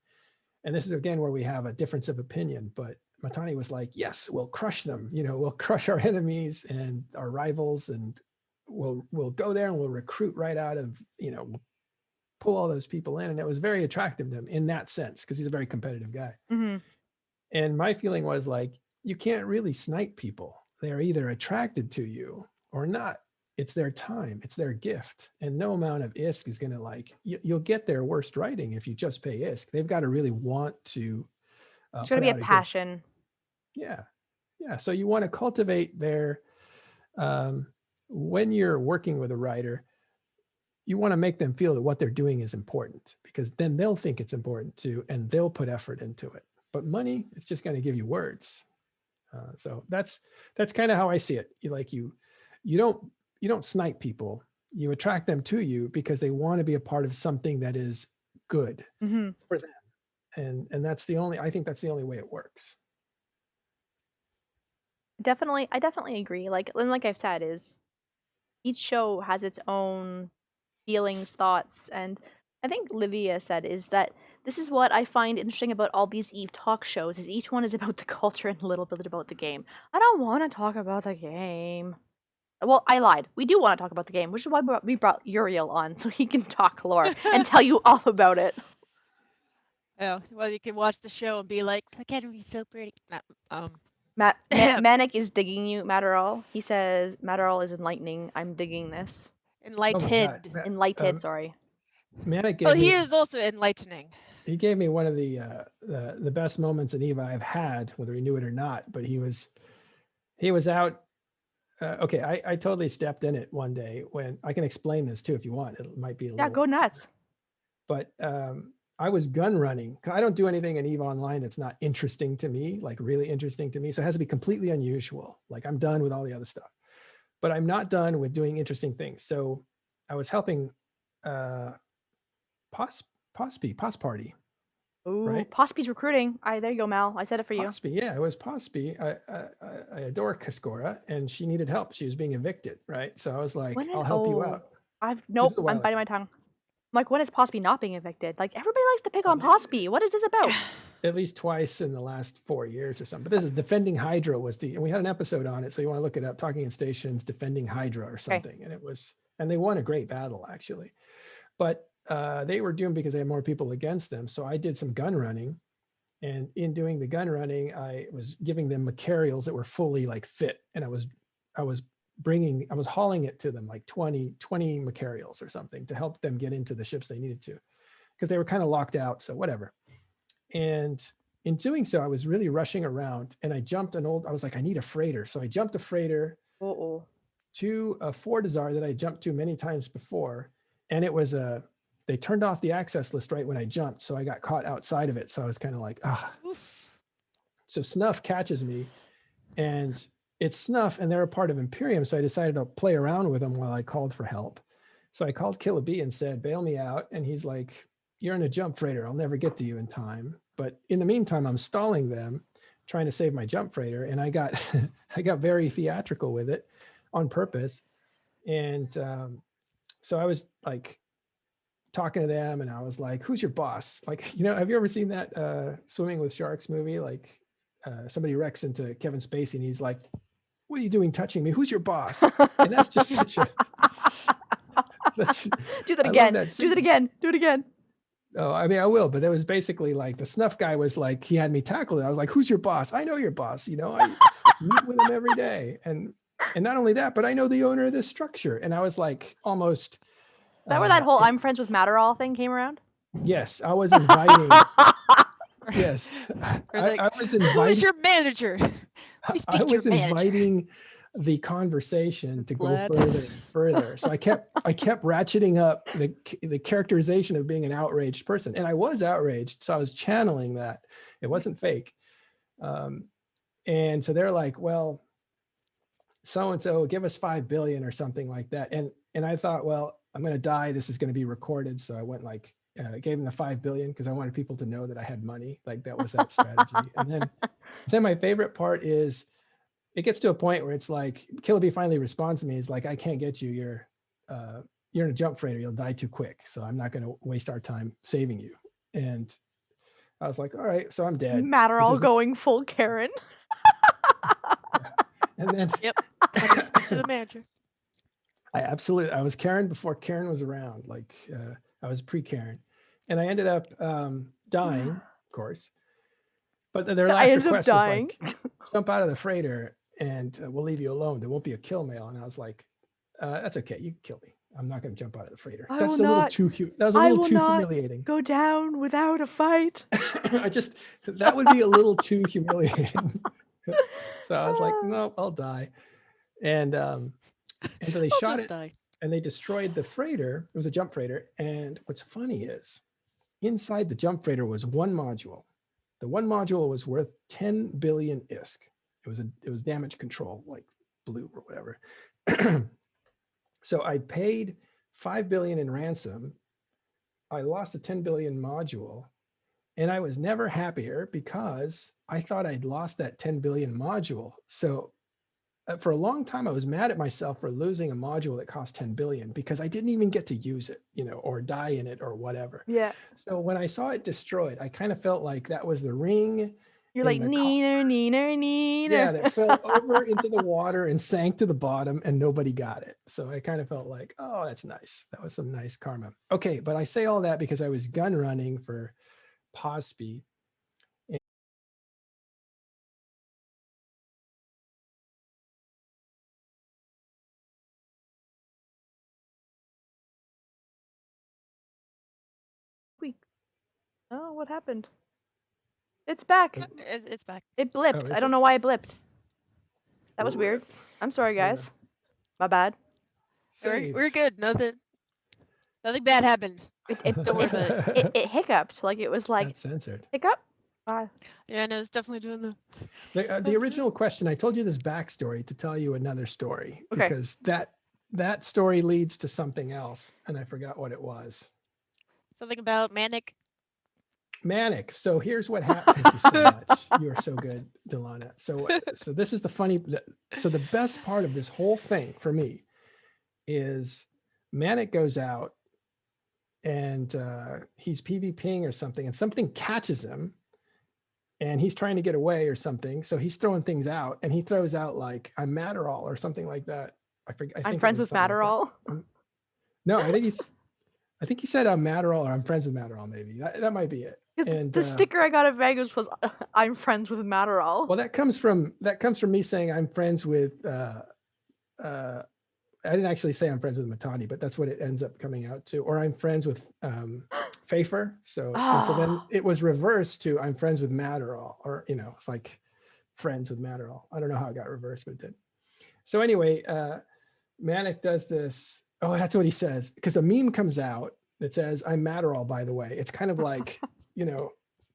And this is again where we have a difference of opinion, but Matani was like, yes, we'll crush them. We'll crush our enemies and our rivals, and we'll go there and we'll recruit right out of, we'll pull all those people in. And it was very attractive to him in that sense, because he's a very competitive guy. Mm-hmm. And my feeling was like, you can't really snipe people. They're either attracted to you or not. It's their time, it's their gift. And no amount of ISK is going to you'll get their worst writing if you just pay ISK. They've got to really want to. It's going to be a passion. Yeah. So you want to cultivate their, when you're working with a writer, you want to make them feel that what they're doing is important, because then they'll think it's important too, and they'll put effort into it. But money, it's just going to give you words. So that's kind of how I see it. You don't snipe people. You attract them to you because they want to be a part of something that is good for them. And I think that's the only way it works. I definitely agree. Like I've said, is each show has its own feelings, thoughts, and I think Livia said is that this is what I find interesting about all these Eve talk shows, is each one is about the culture and a little bit about the game. I don't want to talk about the game. Well, I lied. We do want to talk about the game, which is why we brought Uriel on, so he can talk lore and tell you all about it. Oh, well, you can watch the show and be like, look at him, he's so pretty. Manic is digging you, Matterall. He says, Matterall is enlightening. I'm digging this. Enlightened. Enlightened, sorry. Manic he is also enlightening. He gave me one of the best moments in Eva I've had, whether he knew it or not, but he was out. Okay, I totally stepped in it one day when, I can explain this too if you want. It might be a little. Yeah, go nuts. But I was gun running. I don't do anything in EVE Online that's not interesting to me, like really interesting to me. So it has to be completely unusual. Like I'm done with all the other stuff, but I'm not done with doing interesting things. So I was helping Pos Party. Ooh, right? Pospy's recruiting. There you go, Mal. I said it for you. Pospy, yeah, it was Pospy. I adore Kaskora, and she needed help. She was being evicted, right? So I was like, I'll help you out. I'm biting my tongue. I'm like, when is Pospy not being evicted? Like, everybody likes to pick on Pospy. What is this about? At least twice in the last 4 years or something. But this is Defending Hydra and we had an episode on it. So you want to look it up, Talking in Stations, Defending Hydra or something. Okay. And they won a great battle actually. But they were doomed because they had more people against them. So I did some gun running. And in doing the gun running, I was giving them Macarials that were fully fit. And I was hauling it to them, like 20 Macarials or something, to help them get into the ships they needed to, because they were kind of locked out. So whatever. And in doing so, I was really rushing around, and I jumped I was like, I need a freighter. So I jumped a freighter to a Fortizar that I jumped to many times before. And it was they turned off the access list right when I jumped. So I got caught outside of it. So I was kind of like, So Snuff catches me, and it's Snuff, and they're a part of Imperium. So I decided to play around with them while I called for help. So I called Killaby and said, bail me out. And he's like, you're in a jump freighter. I'll never get to you in time. But in the meantime, I'm stalling them, trying to save my jump freighter. And I got very theatrical with it on purpose. And so I was like talking to them, and I was like, who's your boss? Like, have you ever seen that Swimming with Sharks movie? Like somebody wrecks into Kevin Spacey and he's like, what are you doing touching me? Who's your boss? And that's just such a... Do that again. Do it again. Oh, I mean, I will, but it was basically like the snuff guy was like, he had me tackled. I was like, who's your boss? I know your boss. You know, I meet with him every day. And not only that, but I know the owner of this structure. And I was like, almost, Is that where that whole it- I'm friends with Matterall thing came around? yes, I was inviting, yes, Or like, I was who is inviting, your manager? Please I speak to your was manager. inviting the conversation to go Vlad. further and further. So I kept ratcheting up the characterization of being an outraged person, and I was outraged. So I was channeling that. It wasn't fake. And so they're like, well, so and so, give us 5 billion or something like that. And I thought, well, I'm going to die. This is going to be recorded. So I went like, gave them the 5 billion because I wanted people to know that I had money. Like that was that strategy. And then my favorite part is it gets to a point where it's like Killaby finally responds to me. He's like, I can't get you. You're in a jump freighter. You'll die too quick. So I'm not going to waste our time saving you. And I was like, all right, so I'm dead. Matterall going full Karen. And then Yep. Let me speak to the manager. I was Karen before Karen was around. Like I was pre-Karen. And I ended up dying, of course. But their I last ended up request was dying. like, jump out of the freighter and we'll leave you alone. There won't be a kill mail. And I was like, that's okay. You can kill me. I'm not going to jump out of the freighter. I That's will a little not- too that was a I little will too not humiliating. Go down without a fight. That would be a little too humiliating. So I was like, nope, I'll die. And then they I'll shot just it die. and they destroyed the freighter. It was a jump freighter. And what's funny is inside the jump freighter was one module. The one module was worth 10 billion ISK. It was damage control, like blue or whatever. So I paid 5 billion in ransom. I lost a 10 billion module. And I was never happier because I thought I'd lost that 10 billion module. So for a long time, I was mad at myself for losing a module that cost 10 billion because I didn't even get to use it, or die in it or whatever. Yeah. So when I saw it destroyed, I kind of felt like that was the ring. You're like, neener. Yeah, that fell over into the water and sank to the bottom and nobody got it. So I kind of felt like, oh, that's nice. That was some nice karma. Okay, but I say all that because I was gun running for pause speed. Oh, what happened? It's back. It's back. It blipped. Oh, I is don't it? know why it blipped. That was weird. Rip. I'm sorry, guys. Yeah. My bad. We're good. Nothing bad happened. Don't worry about it. It hiccuped. Like it was like That's censored. hiccup. Yeah, no, it's definitely doing The original question, I told you this backstory to tell you another story Okay. because that story leads to something else, and I forgot what it was. something about manic. Manic. So here's what happened. Thank you so much. You are so good, Delana. So this is so the best part of this whole thing for me is Manic goes out and he's PvPing or something, and something catches him and he's trying to get away or something. So he's throwing things out and he throws out like, I'm Matterall or something like that. I think I'm friends with Matterall. No, I think he said I'm Matterall or I'm friends with Matterall. Maybe that might be it. And the sticker I got at Vegas was I'm friends with Matterall. Well, that comes from me saying I'm friends with. I didn't actually say I'm friends with Matani, but that's what it ends up coming out to. Or I'm friends with Pfeiffer. So and so then it was reversed to I'm friends with Matterall, or it's like friends with Matterall. I don't know how it got reversed, but it did. So anyway, Manic does this. Oh, that's what he says, because a meme comes out that says I'm Matterall, by the way. It's kind of like,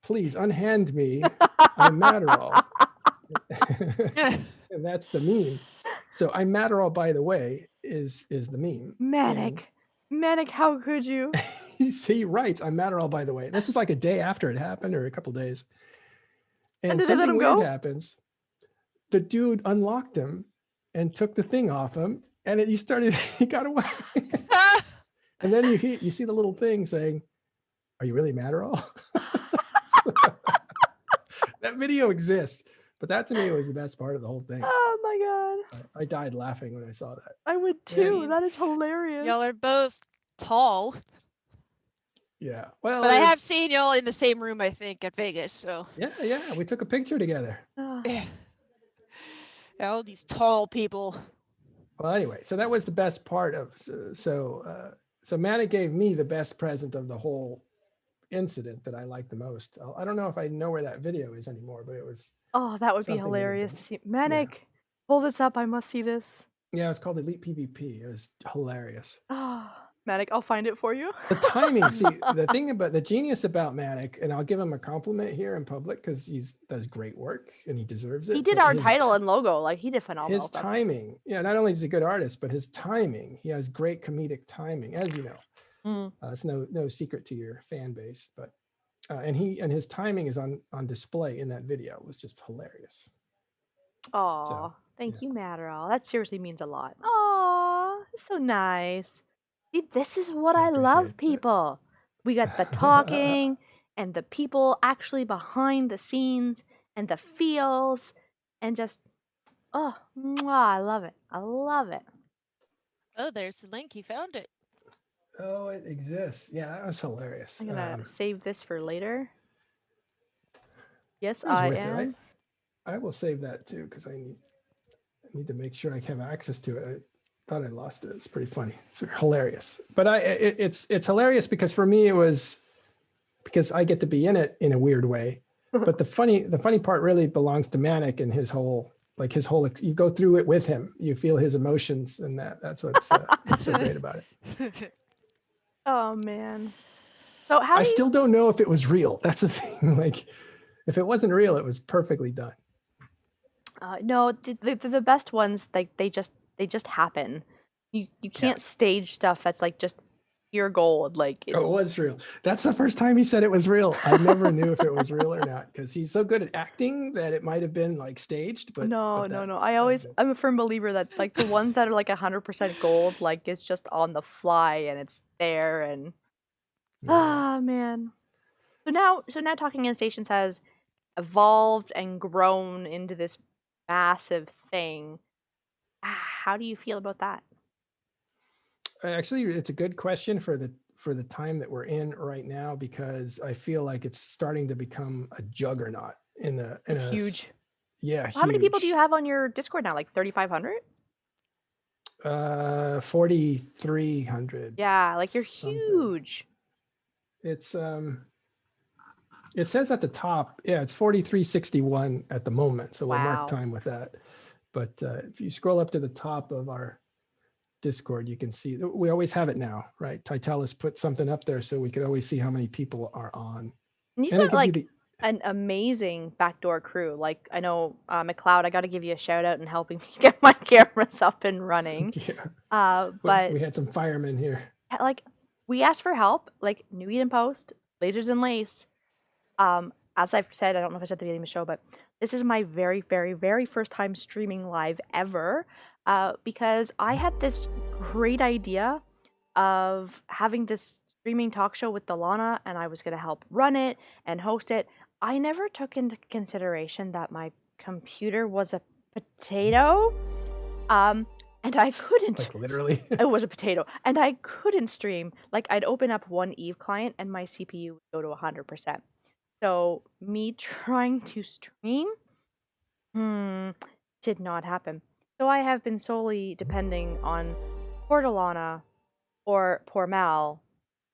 please unhand me. I'm Matterall. And that's the meme. So I'm Matterall, by the way, is the meme. Manic, how could you? He writes, I'm Matterall, by the way. This was like a day after it happened, or a couple days. And did they let something him weird go? happens. The dude unlocked him and took the thing off him, and he got away. And then you see the little thing saying, are you really Matterall? That video exists, but that to me was the best part of the whole thing. Oh my god. I died laughing when I saw that. I would too. That is hilarious. Y'all are both tall. Yeah. Well, But I have it's seen y'all in the same room, I think, at Vegas. So yeah. We took a picture together. yeah, all these tall people. Well, anyway, so that was the best part of so Manny gave me the best present of the whole incident that I liked the most. I don't know if I know where that video is anymore, but it was Oh, that would be something that had hilarious been, to see. Manic, pull this up. I must see this. yeah, it was called Elite PvP. It was hilarious. Oh, Manic, I'll find it for you. The timing, see, the thing about the genius about Manic, and I'll give him a compliment here in public because he does great work and he deserves it. He did but our title and logo. Like, he did phenomenal his stuff. timing, yeah, not only is he a good artist, but his timing, he has great comedic timing, as you know. Mm. It's no secret to your fan base, but and his timing is on display in that video. It was just hilarious. Aw, So, thank yeah. you, Matterall. That seriously means a lot. Aw, so nice. See, this is what I I love, appreciate people. We got the that. talking and the people actually behind the scenes and the feels and just, oh, mwah, I love it. I love it. Oh, there's the link. You found it. Oh, it exists. Yeah, that was hilarious. I'm gonna save this for later. Yes, It was I worth am. it. I will save that too because I need to make sure I have access to it. I thought I lost it. It's pretty funny. It's hilarious. But it's hilarious because for me it was because I get to be in it in a weird way. But the funny part really belongs to Manic and his whole you go through it with him. You feel his emotions and that's what's so great about it. Oh man. So how I do you? still don't know if it was real. That's the thing. Like, if it wasn't real, it was perfectly done. No, the best ones, like they just happen. You Yeah. can't stage stuff that's like just pure gold. Like Oh, it was real. That's the first time he said it was real. I never knew if it was real or not because he's so good at acting that it might have been like staged. But no, that, no. that I'm a firm believer that like the ones that are like 100% gold, like it's just on the fly and it's there and yeah. man. So now Talking in Stations has evolved and grown into this massive thing. How do you feel about that? Actually, it's a good question for the time that we're in right now because I feel like it's starting to become a juggernaut in a Huge. yeah, How many people do you huge. have on your Discord now? Like 3,500? 4,300. Yeah, like you're something. huge. It's it says at the top, yeah, it's 4361 at the moment. So we'll mark Wow. time with that. But if you scroll up to the top of our Discord, you can see we always have it now, right? Titellus put something up there so we could always see how many people are on. And you've And it got gives you like the an amazing backdoor crew. Like I know McLeod, I got to give you a shout out in helping me get my cameras up and running. yeah. But We had some firemen here. like we asked for help, like New Eden Post, Lasers and Lace. As I've said, I don't know if I said at the beginning of the show, but this is my very, very, very first time streaming live ever. Because I had this great idea of having this streaming talk show with Delana, and I was going to help run it and host it. I never took into consideration that my computer was a potato. And I couldn't. Like literally. It was a potato, and I couldn't stream. Like I'd open up one Eve client, and my CPU would go to 100%. So me trying to stream, did not happen. So I have been solely depending on poor Delana or poor Mal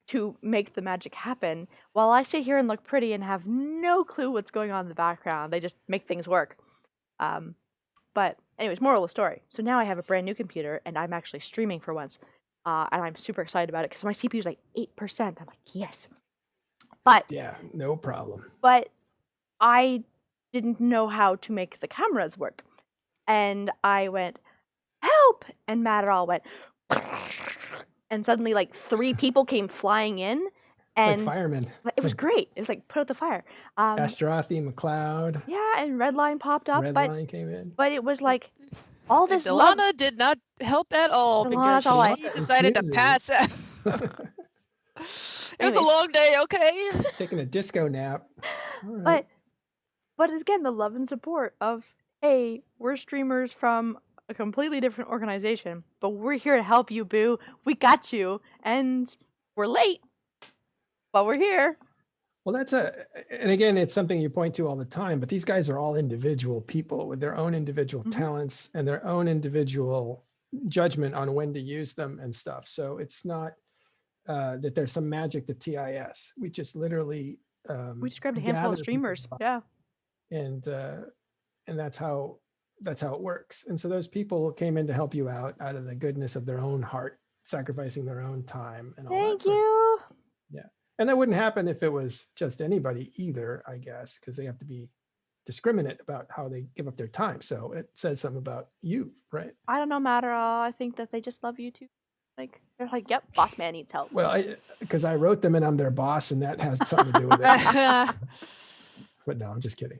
to make the magic happen while I sit here and look pretty and have no clue what's going on in the background. I just make things work. Um, but anyways, moral of the story. So now I have a brand new computer and I'm actually streaming for once. And I'm super excited about it because my CPU is like 8%. I'm like, yes. But Yeah, no problem. but I didn't know how to make the cameras work. And I went, help! And Matterall went, and suddenly like 3 people came flying in, Like and firemen. it was great. It was like put out the fire. Asterothi, McLeod, Yeah, and Redline popped up, Red Line came in. but it was like all And this love. Delana did not help at all Delana's because all she like, Delana is decided to snoozing. pass out. It was a Anyways. long day, okay? Taking a disco nap. All right. but again, the love and support of, hey, we're streamers from a completely different organization, but we're here to help you, boo. We got you, and we're late, why we're here. Well, and again, it's something you point to all the time, but these guys are all individual people with their own individual Mhm. talents and their own individual judgment on when to use them and stuff. So it's not that there's some magic to TIS. We just literally We just grabbed a handful of gather people streamers. Yeah. and that's how it works. And so those people came in to help you out of the goodness of their own heart, sacrificing their own time and all that Thank sort of stuff. you. Yeah. And that wouldn't happen if it was just anybody either, I guess, because they have to be discriminate about how they give up their time. So it says something about you, right? I don't know, Matterall. I think that they just love you too. Like they're like, yep, boss man needs help. Well, because I wrote them and I'm their boss, and that has something to do with it. But no, I'm just kidding.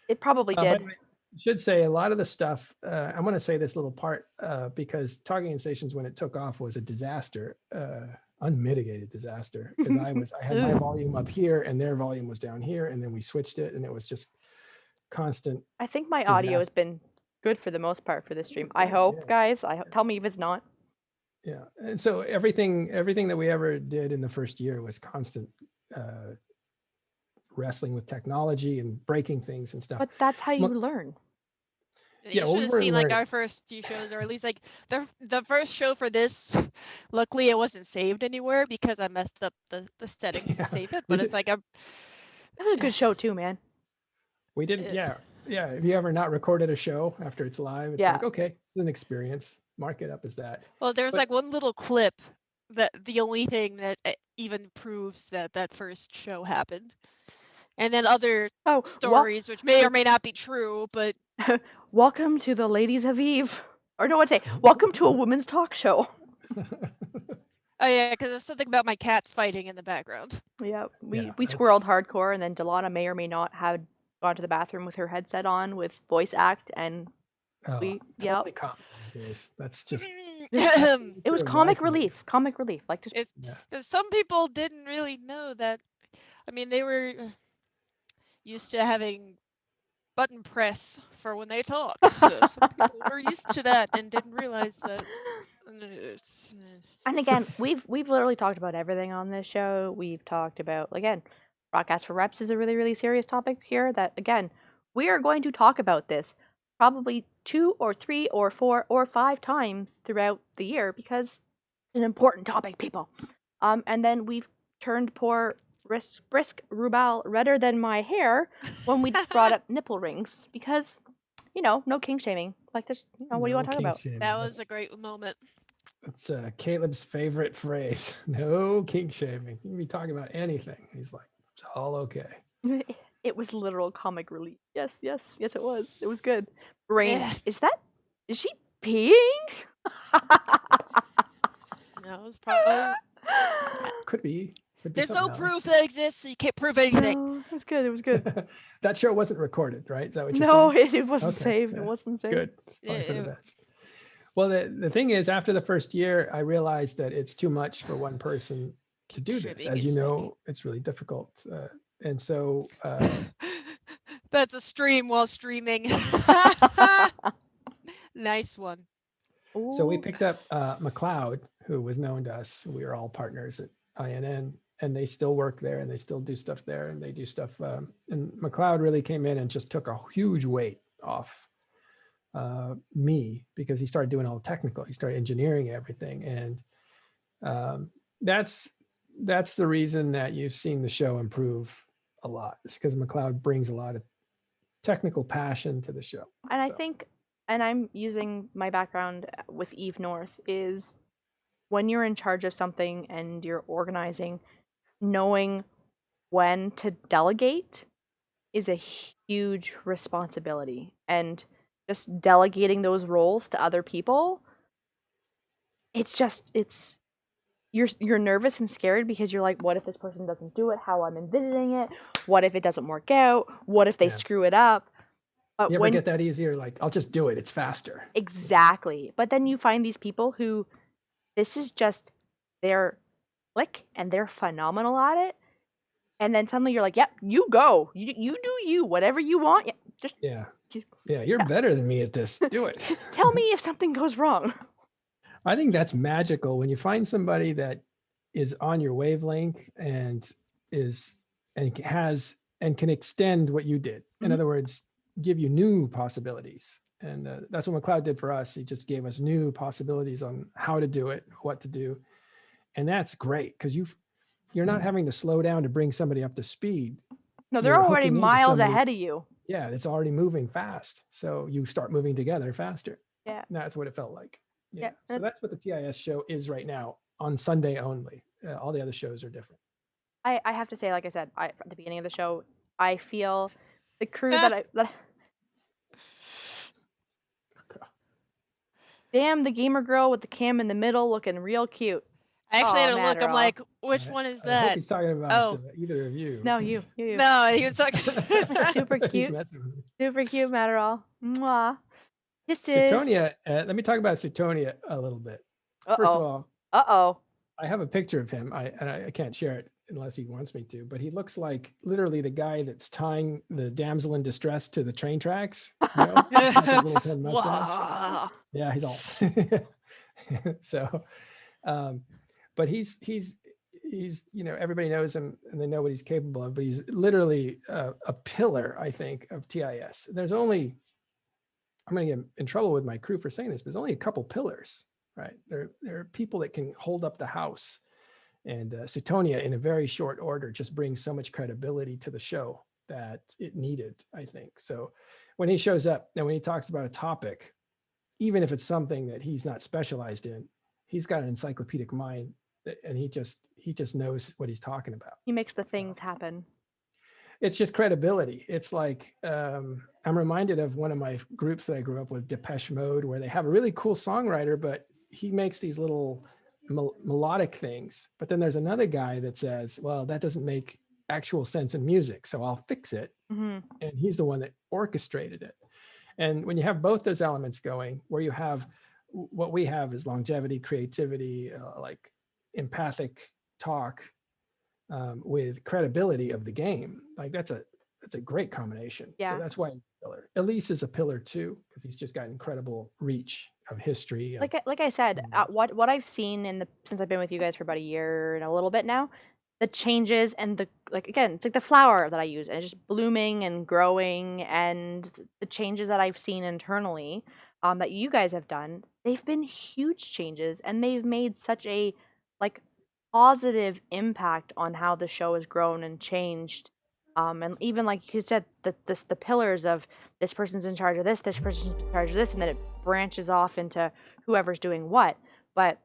It probably But did. I should say a lot of the stuff. I want to say this little part because Talking in Stations, when it took off, was a disaster. Unmitigated disaster, because I had my volume up here and their volume was down here, and then we switched it and it was just constant. I think my audio has been good for the most part for this stream. I hope, guys. Tell me if it's not. Yeah, and so everything that we ever did in the first year was constant wrestling with technology and breaking things and stuff. But that's how you learn. You should have seen like our first few shows, or at least like the first show for this. Luckily, it wasn't saved anywhere because I messed up the settings to save it. But it's like That was a good show too, man. We didn't. Yeah. Have you ever not recorded a show after it's live? It's like, okay, it's an experience. Mark it up as that. Well, there's like one little clip that the only thing that even proves that that first show happened, and then other stories which may or may not be true, but. Welcome to the Ladies of Eve. Or no, I'd say, welcome to a women's talk show. Oh yeah, because there's something about my cats fighting in the background. Yeah, we squirreled hardcore, and then Delana may or may not have gone to the bathroom with her headset on with voice act, and totally comic days. That's just it was comic relief. Comic relief. Like just because some people didn't really know that. I mean, they were used to having button press for when they talk. So some people were used to that and didn't realize that. And again, we've literally talked about everything on this show. We've talked about, again, broadcast for reps is a really, really serious topic here that, again, we are going to talk about this probably 2 or 3 or 4 or 5 times throughout the year because it's an important topic, people. And then we've turned poor brisk Rubal redder than my hair when we brought up nipple rings because, no king shaming. Like this, what do you want to talk about? That was a great moment. It's Caleb's favorite phrase. No king shaming. You can be talking about anything. He's like, it's all okay. It was literal comic relief. Yes, it was. It was good. Brain, is she peeing? No, it's probably. Could be. There's no proof that exists, so you can't prove anything. No, it was good. It was good. That show wasn't recorded, right? Is that what you're saying? No, it wasn't saved. Yeah. It wasn't saved. Good. It's probably for the best. Well, the thing is, after the first year, I realized that it's too much for one person to do this. As you know, it's really difficult. And so... That's a stream while streaming. Nice one. So we picked up McLeod, who was known to us. We were all partners at INN, and they still work there, and they still do stuff there, and they do stuff. And McLeod really came in and just took a huge weight off me because he started doing all the technical. He started engineering everything, and that's the reason that you've seen the show improve a lot. It's because McLeod brings a lot of technical passion to the show. And I think, and I'm using my background with Eve North, is when you're in charge of something and you're organizing, knowing when to delegate is a huge responsibility. And just delegating those roles to other people, you're nervous and scared because you're like, what if this person doesn't do it how I'm envisioning it? What if it doesn't work out? What if they screw it up? But you ever get that easier? Like, I'll just do it. It's faster. Exactly. But then you find these people who this is just their click and they're phenomenal at it. And then suddenly you're like, yep, you go. You do you. Whatever you want. Yeah, you're better than me at this. Do it. Tell me if something goes wrong. I think that's magical when you find somebody that is on your wavelength and is and has and can extend what you did. In Mhm. other words, give you new possibilities. And that's what McLeod did for us. He just gave us new possibilities on how to do it, what to do, and that's great because you're not having to slow down to bring somebody up to speed. No, they're You're already hooking into miles somebody. ahead of you. Yeah, it's already moving fast, so you start moving together faster. Yeah. And that's what it felt like. Yeah. Yeah. So that's what the TIS show is right now on Sunday only. All the other shows are different. I have to say, like I said, at the beginning of the show, I feel the crew Ah, that damn, the gamer girl with the cam in the middle looking real cute. I actually Oh, had to look. I'm Matterall. like, which one is I hope that? he's talking about Oh, either of you. No, you. no, he was talking. Super He's cute. messing with me. Super cute, Matterall. Mwah. Kisses. Suetonia, let me talk about Suetonia a little bit. First of Uh-oh. all, Uh-oh. I have a picture of him. I can't share it unless he wants me to, but he looks like literally the guy that's tying the damsel in distress to the train tracks. You know, he's got that little thin mustache. Whoa. Yeah, he's all so. Um, but he's everybody knows him and they know what he's capable of. But he's literally a pillar, I think, of TIS. There's only I'm going to get in trouble with my crew for saying this, but there's only a couple pillars, right? There are people that can hold up the house. And Suetonia, in a very short order, just brings so much credibility to the show that it needed, I think. So when he shows up and when he talks about a topic, even if it's something that he's not specialized in, he's got an encyclopedic mind and he just knows what he's talking about. He makes the So things happen. it's just credibility. It's like I'm reminded of one of my groups that I grew up with, Depeche Mode, where they have a really cool songwriter, but he makes these little melodic things. But then there's another guy that says, well, that doesn't make actual sense in music, so I'll fix it. Mm-hmm. And he's the one that orchestrated it. And when you have both those elements going, where you have what we have is longevity, creativity, like empathic talk, with credibility of the game, like that's a great combination. Yeah. So that's why he's a pillar. Elise is a pillar too, because he's just got incredible reach of history. Like I said, what I've seen since I've been with you guys for about a year and a little bit now, the changes and again, it's like the flower that I use and it's just blooming and growing, and the changes that I've seen internally, that you guys have done, they've been huge changes and they've made such a like positive impact on how the show has grown and changed. And even like you said, the pillars of this person's in charge of this person's in charge of this, and then it branches off into whoever's doing what. But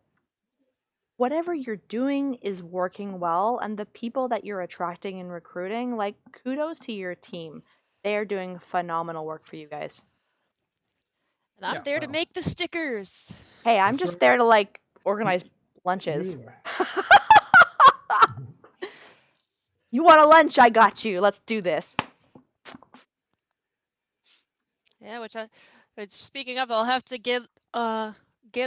whatever you're doing is working well, and the people that you're attracting and recruiting, like, kudos to your team. They are doing phenomenal work for you guys. And I'm Yeah, there to well, make the stickers. Hey, I'm that's just right. there to like organize lunches. You You want a lunch? I got you. Let's do this. Yeah, which speaking of, I'll have to get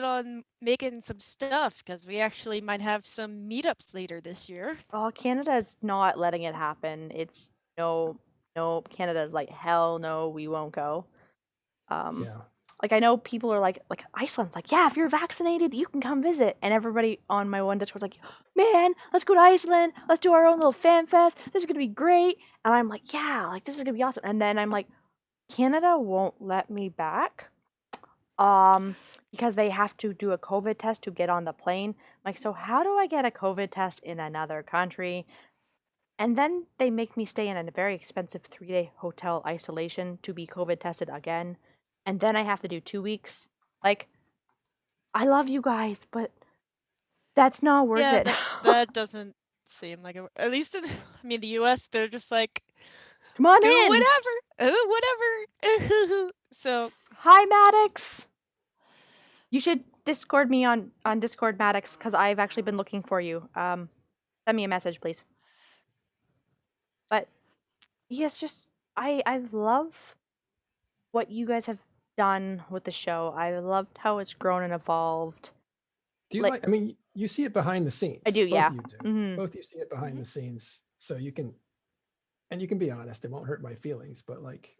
on making some stuff because we actually might have some meetups later this year. Oh, Canada's not letting it happen. It's no, Canada's like, hell no, we won't go. yeah. Like, I know people are like Iceland's like, yeah, if you're vaccinated, you can come visit. And everybody on my one Discord's like, man, let's go to Iceland. Let's do our own little fan fest. This is gonna be great. And I'm like, yeah, like this is gonna be awesome. And then I'm like, Canada won't let me back. Because they have to do a COVID test to get on the plane. I'm like, so how do I get a COVID test in another country? And then they make me stay in a very expensive 3-day hotel isolation to be COVID tested again. And then I have to do 2 weeks. Like, I love you guys, but that's not worth Yeah, it. that doesn't seem like at least in the US, they're just like, Come on do in. whatever. So Hi, Maddox. You should Discord me on Discord, Maddox, because I've actually been looking for you. Send me a message, please. But yes, just I love what you guys have done with the show. I loved how it's grown and evolved. Do you like? I mean, you see it behind the scenes. I do, Both yeah. of you do. Mm-hmm. Both you see it behind the scenes, so you can be honest. It won't hurt my feelings, but like,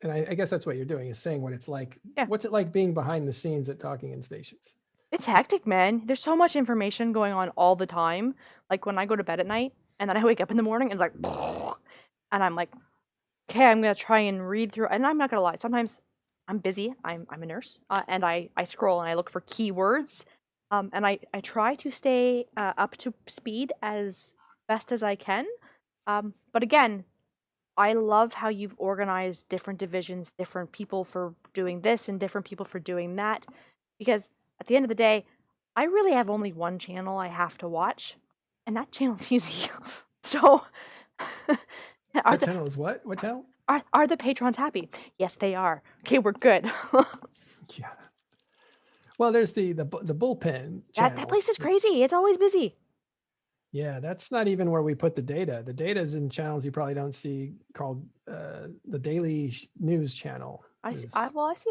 and I guess that's what you're doing is saying what it's like. Yeah. What's it like being behind the scenes at Talking in Stations? It's hectic, man. There's so much information going on all the time. Like when I go to bed at night and then I wake up in the morning and it's like, and I'm like, okay, I'm gonna try and read through. And I'm not gonna lie, sometimes I'm busy. I'm a nurse, and I scroll and I look for keywords, and I try to stay up to speed as best as I can. But again, I love how you've organized different divisions, different people for doing this and different people for doing that. Because at the end of the day, I really have only one channel I have to watch, and that channel's easy. So, are That the channel is what? What channel? are the patrons happy? Yes, they are. Okay, we're good. Yeah. Well, there's the bullpen That channel, place is which crazy. It's always busy. yeah, that's not even where we put the data. The data is in channels you probably don't see called the Daily News channel. I see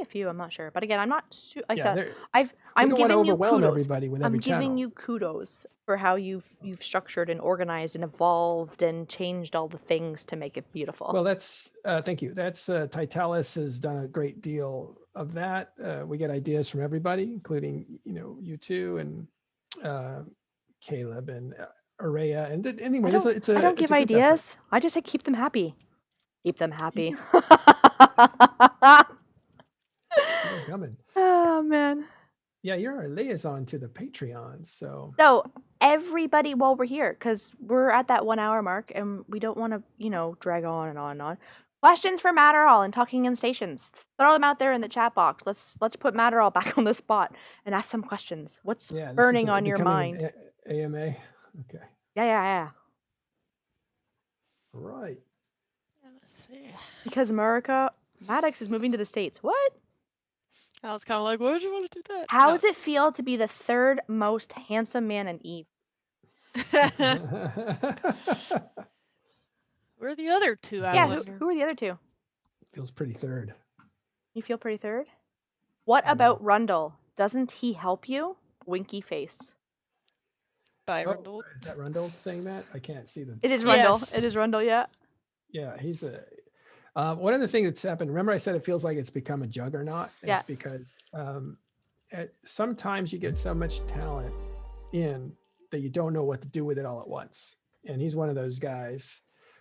a few. I'm not sure, but again, I'm not. Like I Yeah, said, there. We I'm don't want to giving you overwhelm kudos. everybody with I'm every giving channel. you kudos for how you've structured and organized and evolved and changed all the things to make it beautiful. Well, that's thank you. That's Titalis has done a great deal of that. We get ideas from everybody, including you two and Caleb and Araya. And anyway, I don't it's give a group effort. ideas. I just say keep them happy. Keep them You happy. keep them coming. Oh man. Yeah, you're a liaison to the Patreon, so So everybody, while we're here, because we're at that 1 hour mark, and we don't want to, drag on and on and on. Questions for Matterall and talking in stations. Throw them out there in the chat box. Let's put Matterall back on the spot and ask some questions. What's yeah, this is burning on your becoming mind? an AMA. Okay, Yeah. all right. Let's see. Because America, Maddox is moving to the States. What? I was kind of like, why would you want to do that? How No. does it feel to be the third most handsome man in Eve? Where are the other two, I Yeah, Feels wonder? who are the other two? feels pretty third. You feel pretty third? What I know. about Rundle? Doesn't he help you? Winky face. By Oh, Rundle. is that Rundle saying that? I can't see the. It is Rundle. Yes. It is Rundle, yeah. Yeah, he's a. One of the things that's happened. Remember, I said it feels like it's become a juggernaut. Yeah. It's because sometimes you get so much talent in that you don't know what to do with it all at once. And he's one of those guys.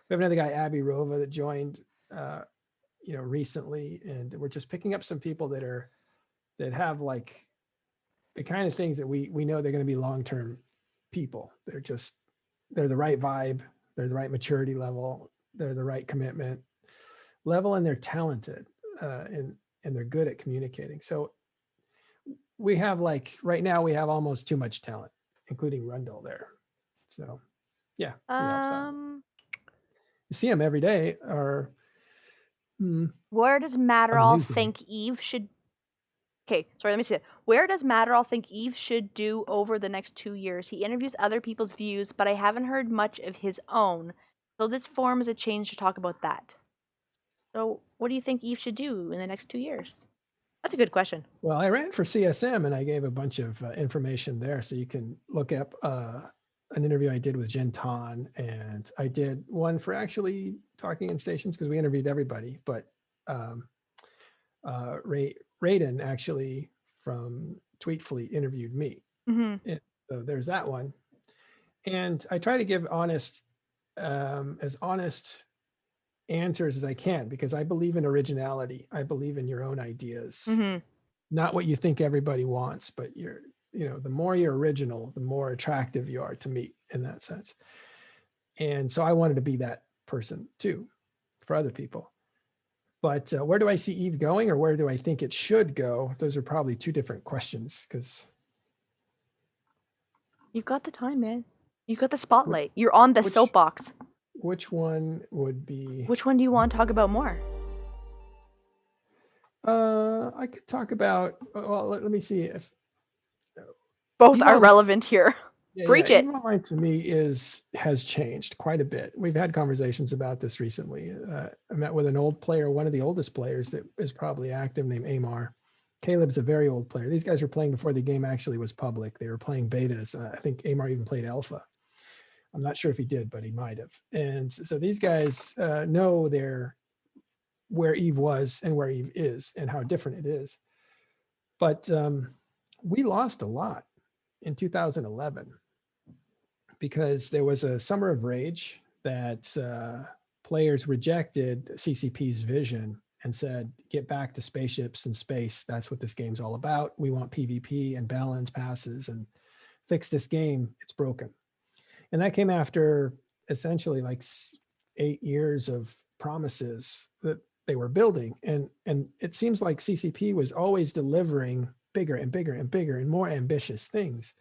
We have another guy, Abby Rova, that joined, recently, and we're just picking up some people that have like the kind of things that we know they're going to be long-term people. They're the right vibe, they're the right maturity level, they're the right commitment level, and they're talented, and they're good at communicating. So we have right now we have almost too much talent, including Rundle there. So yeah, he helps out. You see him every day, or Where does on the Matterall news day. think Eve should? Okay, sorry, let me see that. Where does Matterall think Eve should do over the next 2 years? He interviews other people's views, but I haven't heard much of his own. So this forum is a change to talk about that. So what do you think Eve should do in the next 2 years? That's a good question. Well, I ran for CSM and I gave a bunch of information there, so you can look up an interview I did with Jen Ton, and I did one for actually talking in stations because we interviewed everybody, but Raiden actually from Tweet Fleet interviewed me. Mm-hmm. So there's that one, and I try to give as honest answers as I can, because I believe in originality. I believe in your own ideas, Mm-hmm. not what you think everybody wants, but the more you're original, the more attractive you are to me in that sense. And so I wanted to be that person too for other people. But where do I see Eve going, or where do I think it should go? Those are probably two different questions, because You've got the time, man. You've got the spotlight. You're on the soapbox. which one would be? Which one do you want to talk about more? I could talk about. Well, let me see if Both Eve are Online- relevant here. Preach it. Eve Online to me has changed quite a bit. We've had conversations about this recently. I met with an old player, one of the oldest players that is probably active, named Amar. Caleb's a very old player. These guys were playing before the game actually was public. They were playing betas. I think Amar even played alpha. I'm not sure if he did, but he might have. And so these guys know where Eve was and where Eve is and how different it is. But we lost a lot in 2011. because there was a summer of rage that players rejected CCP's vision and said, get back to spaceships and space. That's what this game's all about. We want PvP and balance passes and fix this game. It's broken. And that came after essentially like 8 years of promises that they were building. And it seems like CCP was always delivering bigger and bigger and bigger and more ambitious things.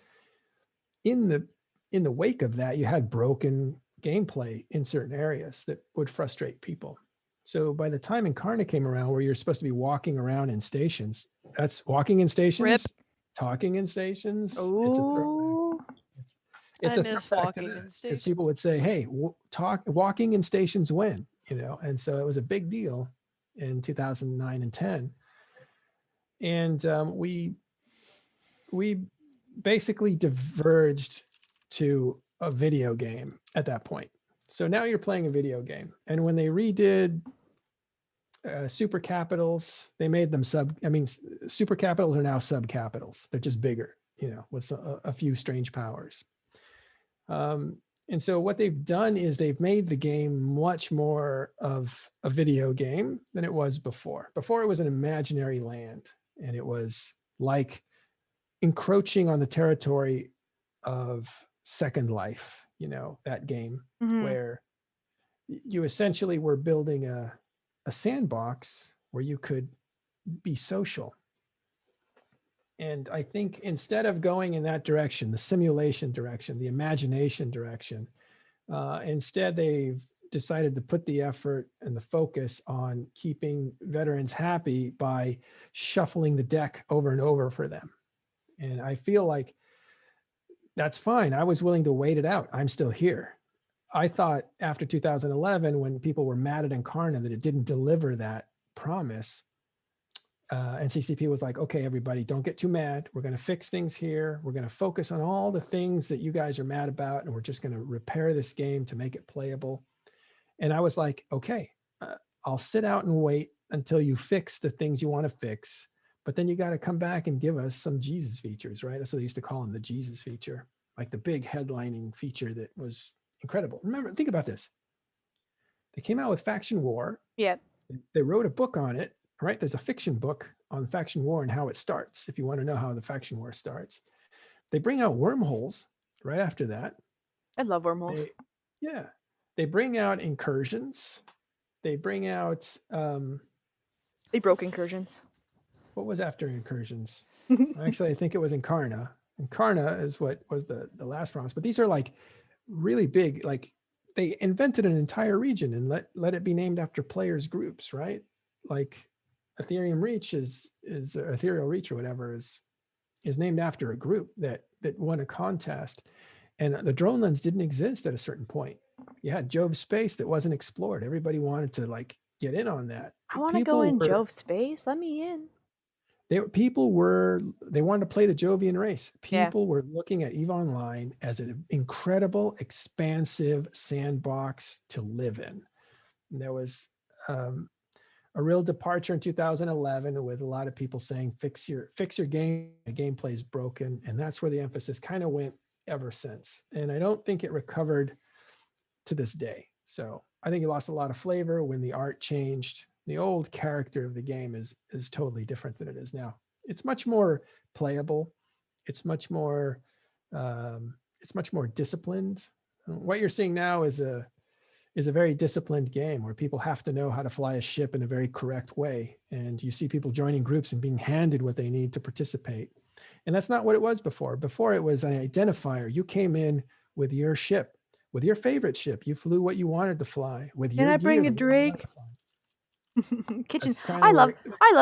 In the wake of that, you had broken gameplay in certain areas that would frustrate people. So by the time Incarnate came around, where you're supposed to be walking around in stations, that's walking in stations, Rip. talking in stations. It's a throwback. Oh, It's I a miss throwback to walking that in because people stations. would say, "Hey, walking in stations when," and so it was a big deal in 2009 and 10, and we basically diverged to a video game at that point. So now you're playing a video game, and when they redid super capitals, they made them super capitals are now sub capitals. They're just bigger, with a few strange powers. And so what they've done is they've made the game much more of a video game than it was before. Before it was an imaginary land, and it was like encroaching on the territory of Second Life, that game mm-hmm. where you essentially were building a sandbox where you could be social. And I think instead of going in that direction, the simulation direction, the imagination direction, instead they've decided to put the effort and the focus on keeping veterans happy by shuffling the deck over and over for them. And I feel like that's fine. I was willing to wait it out. I'm still here. I thought after 2011, when people were mad at Incarna that it didn't deliver that promise, and CCP was like, okay, everybody, don't get too mad. We're going to fix things here. We're going to focus on all the things that you guys are mad about, and we're just going to repair this game to make it playable. And I was like, okay, I'll sit out and wait until you fix the things you want to fix. But then you got to come back and give us some Jesus features, right? That's what they used to call them, the Jesus feature, like the big headlining feature that was incredible. Remember, think about this. They came out with Faction War. Yeah. They wrote a book on it, right? There's a fiction book on Faction War and how it starts, if you want to know how the Faction War starts. They bring out wormholes right after that. I love wormholes. They bring out incursions. They bring out They broke incursions. what was after incursions? Actually, I think it was Incarna. Incarna is what was the last promise. But these are like really big, like they invented an entire region and let it be named after players groups, right? Like Ethereum Reach is Ethereal Reach or whatever is named after a group that won a contest. And the drone lens didn't exist at a certain point. You had Jove space that wasn't explored. Everybody wanted to like get in on that. I want to go in Jove space. Let me in. They wanted to play the Jovian race. Yeah. People were looking at EVE Online as an incredible, expansive sandbox to live in. And there was a real departure in 2011 with a lot of people saying, fix your game. The gameplay is broken. And that's where the emphasis kind of went ever since. And I don't think it recovered to this day. So I think it lost a lot of flavor when the art changed. The old character of the game is totally different than it is now. It's much more playable. It's much more disciplined. What you're seeing now is a very disciplined game where people have to know how to fly a ship in a very correct way. And you see people joining groups and being handed what they need to participate. And that's not what it was before. Before it was an identifier. You came in with your ship, with your favorite ship. You flew what you wanted to fly with your Can I gear. bring a Drake? Kitchen. I love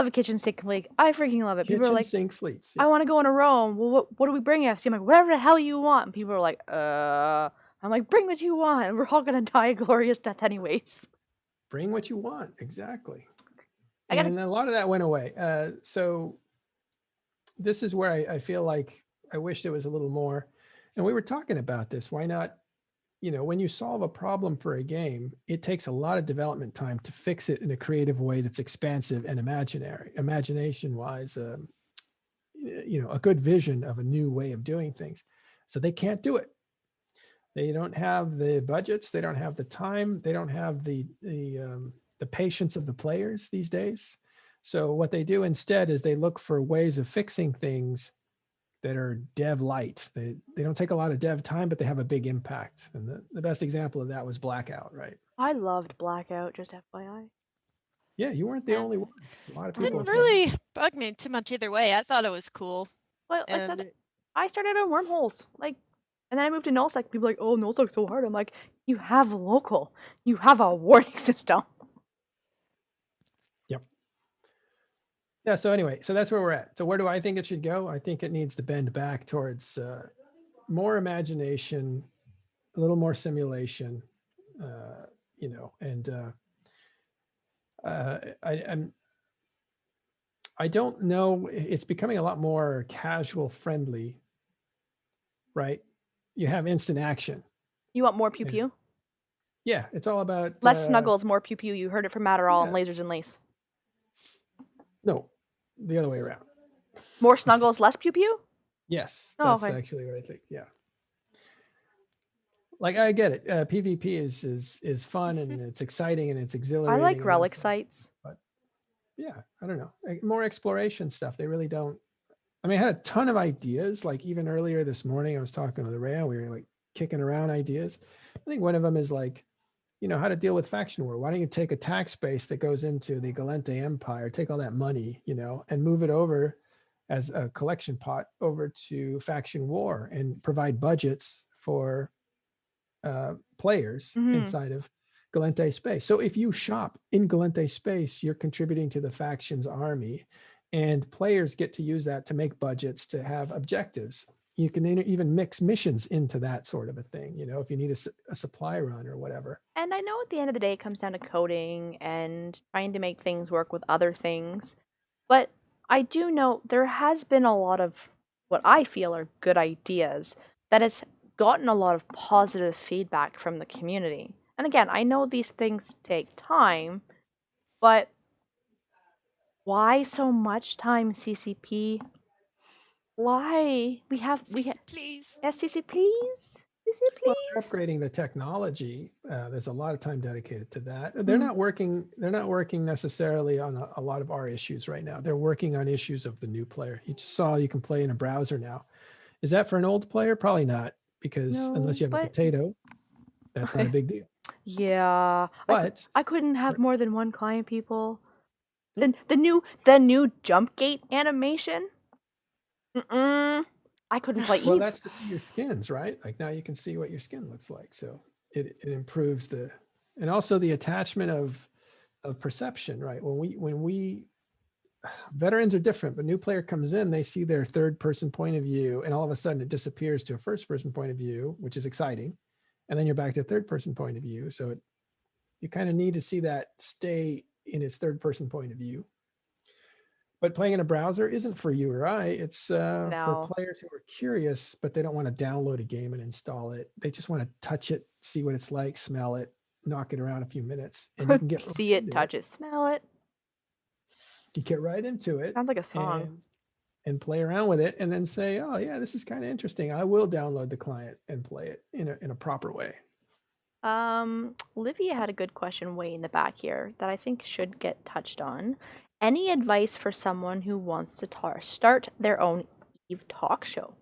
a kitchen sink fleet. I freaking love it. People are kitchen like, sink fleets. I want to go on a Rome. Well, what do we bring after? I'm like, whatever the hell you want. And people are like, I'm like, bring what you want. And we're all gonna die a glorious death anyways. Bring what you want, exactly. And a lot of that went away. So this is where I feel like I wish there was a little more. And we were talking about this. Why not? When you solve a problem for a game, it takes a lot of development time to fix it in a creative way that's expansive and imagination-wise. A good vision of a new way of doing things. So they can't do it. They don't have the budgets. They don't have the time. They don't have the patience of the players these days. So what they do instead is they look for ways of fixing things that are dev light. They don't take a lot of dev time, but they have a big impact. And the best example of that was Blackout, right? I loved Blackout, just FYI. Yeah, you weren't the And only one. A lot of it people didn't have played. really bug me too much either way. I thought it was cool. Well, I And said I started on wormholes, like, and then I moved to nullsec. People are like, oh, nullsec's so hard. I'm like, you have local, you have a warning system. Yep. Yeah. So anyway, so that's where we're at. So where do I think it should go? I think it needs to bend back towards more imagination, a little more simulation, and I don't know. It's becoming a lot more casual friendly, right? You have instant action. You want more pew pew? Yeah, it's all about Less snuggles, more pew pew. You heard it from Matterall and yeah. Lasers and Lace. No, the other way around. More snuggles, less pew pew? Yes, Oh, that's okay. actually what I think. Yeah. Like I get it. PvP is fun and it's exciting and it's I exhilarating. like and relic everything. sites. But yeah, I don't know. More exploration stuff. They really don't. I mean, I had a ton of ideas. Like even earlier this morning, I was talking to the Rail. We were like kicking around ideas. I think one of them is like, how to deal with faction war. Why don't you take a tax base that goes into the Galente Empire, take all that money, and move it over as a collection pot over to faction war and provide budgets for players inside of Galente space. So if you shop in Galente space, you're contributing to the faction's army, and players get to use that to make budgets to have objectives. You can even mix missions into that sort of a thing, if you need a supply run or whatever. And I know at the end of the day it comes down to coding and trying to make things work with other things. But I do know there has been a lot of what I feel are good ideas that has gotten a lot of positive feedback from the community. And again, I know these things take time, but why so much time, CCP? Why? please. Yes, CC please. CC Well, they're please. upgrading the technology. There's a lot of time dedicated to that. They're Mhm. not working. They're not working necessarily on a lot of our issues right now. They're working on issues of the new player. You just saw you can play in a browser now. Is that for an old player? Probably not, because unless No, you have a but potato, that's not a big deal. yeah, But I couldn't have more than one client, people. Hmm. The new jump gate animation. I couldn't play Well, Eve. that's to see your skins, right? Like now you can see what your skin looks like. So it improves and also the attachment of perception, right? When we veterans are different, but new player comes in, they see their third person point of view, and all of a sudden it disappears to a first person point of view, which is exciting. And then you're back to third person point of view. So you kind of need to see that stay in its third person point of view. But playing in a browser isn't for you or I. It's for No. players who are curious, but they don't want to download a game and install it. They just want to touch it, see what it's like, smell it, knock it around a few minutes, and you can get See right it, into touch it, smell it. You get right into it Sounds like a song. and play around with it, and then say, "Oh yeah, this is kind of interesting. I will download the client and play it in a proper way." Livia had a good question way in the back here that I think should get touched on. Any advice for someone who wants to start their own Eve talk show?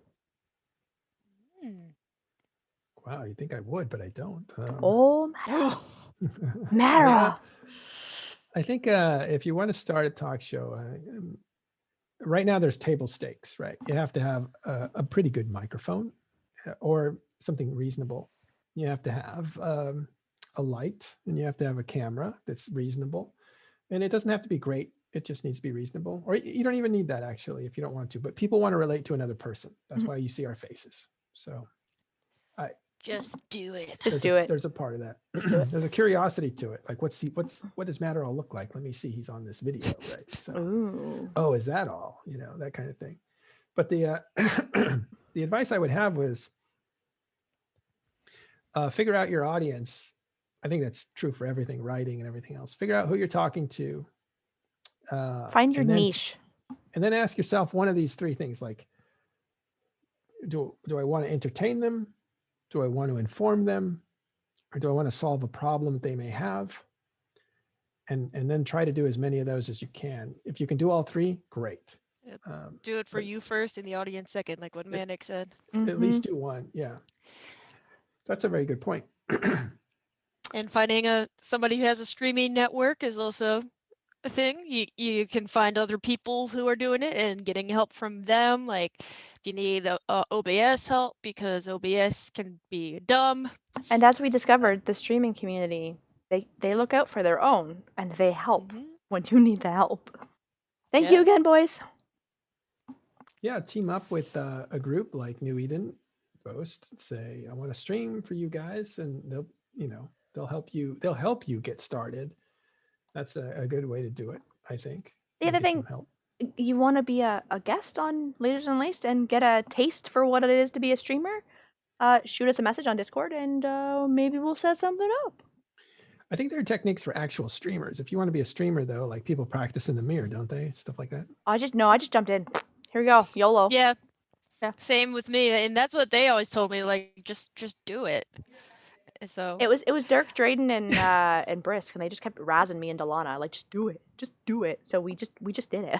Wow, you think I would, but I don't. Oh, Oh, Mara. I think if you want to start a talk show, right now there's table stakes, right? You have to have a pretty good microphone or something reasonable. You have to have a light, and you have to have a camera that's reasonable. And it doesn't have to be great. It just needs to be reasonable. Or you don't even need that actually if you don't want to. But people want to relate to another person. That's why you see our faces. So just do it. Just do it. there's a part of that. Just do it. There's a curiosity to it. Like what does Matterall look like? Let me see. He's on this video, right? So Ooh. oh, is that all? That kind of thing. But the the advice I would have was figure out your audience. I think that's true for everything, writing and everything else. Figure out who you're talking to. Find your and then, niche. And then ask yourself one of these three things: like, do I want to entertain them? Do I want to inform them? Or do I want to solve a problem that they may have? And then try to do as many of those as you can. If you can do all three, great. Yep. Do it for but you first and the audience second, like what Manic said. At least do one. Yeah. That's a very good point. And finding somebody who has a streaming network is also a thing. You can find other people who are doing it and getting help from them. Like if you need OBS help because OBS can be dumb. And as we discovered, the streaming community, they look out for their own and they help when you need the help. Thank you again, boys. Yeah, team up with a group like New Eden Boast. Say, I want to stream for you guys, and they'll help you. They'll help you get started. That's a good way to do it, I think. The other thing, you want to be a guest on Lasers Unlaced and get a taste for what it is to be a streamer, shoot us a message on Discord and maybe we'll set something up. I think there are techniques for actual streamers. If you want to be a streamer, though, like people practice in the mirror, don't they? Stuff like that. I just jumped in. Here we go, YOLO. Yeah. Same with me, and that's what they always told me. Like, just do it. So it was Dirk, Drayden, and Brisk, and they just kept razzing me and Delana, like, just do it. So we just did it.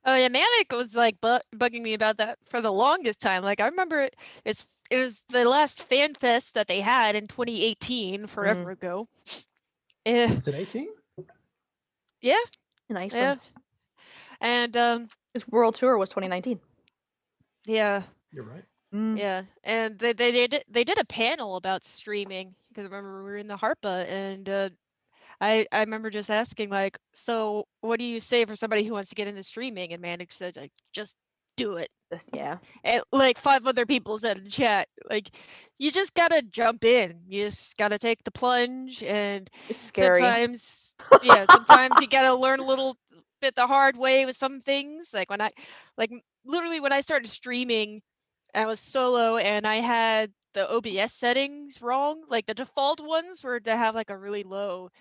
Oh yeah, Manic was like bugging me about that for the longest time. Like I remember it was the last fan fest that they had in 2018, forever ago. Was it 18? Yeah. In Iceland. Yeah. And this world tour was 2019. Yeah. You're right. Yeah, and they did a panel about streaming because I remember we were in the Harpa, and I remember just asking like, so what do you say for somebody who wants to get into streaming? And Manic said like, just do it. Yeah. And like 5 other people said in chat, like, you just gotta jump in. You just gotta take the plunge, and it's scary. Sometimes you gotta learn a little bit the hard way with some things. Like literally when I started streaming, I was solo and I had the OBS settings wrong. Like the default ones were to have like a really low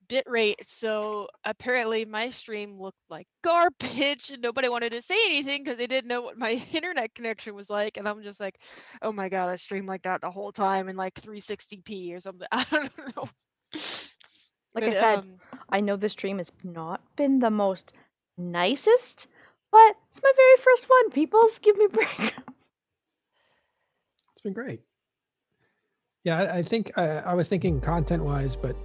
bit rate, so apparently my stream looked like garbage and nobody wanted to say anything because they didn't know what my internet connection was like, and I'm just like, oh my god, I streamed like that the whole time in like 360p or something. I don't know. Like I said, I know this stream has not been the most nicest, but it's my very first one. People, give me a break. It's been great. Yeah, I think I was thinking content-wise, but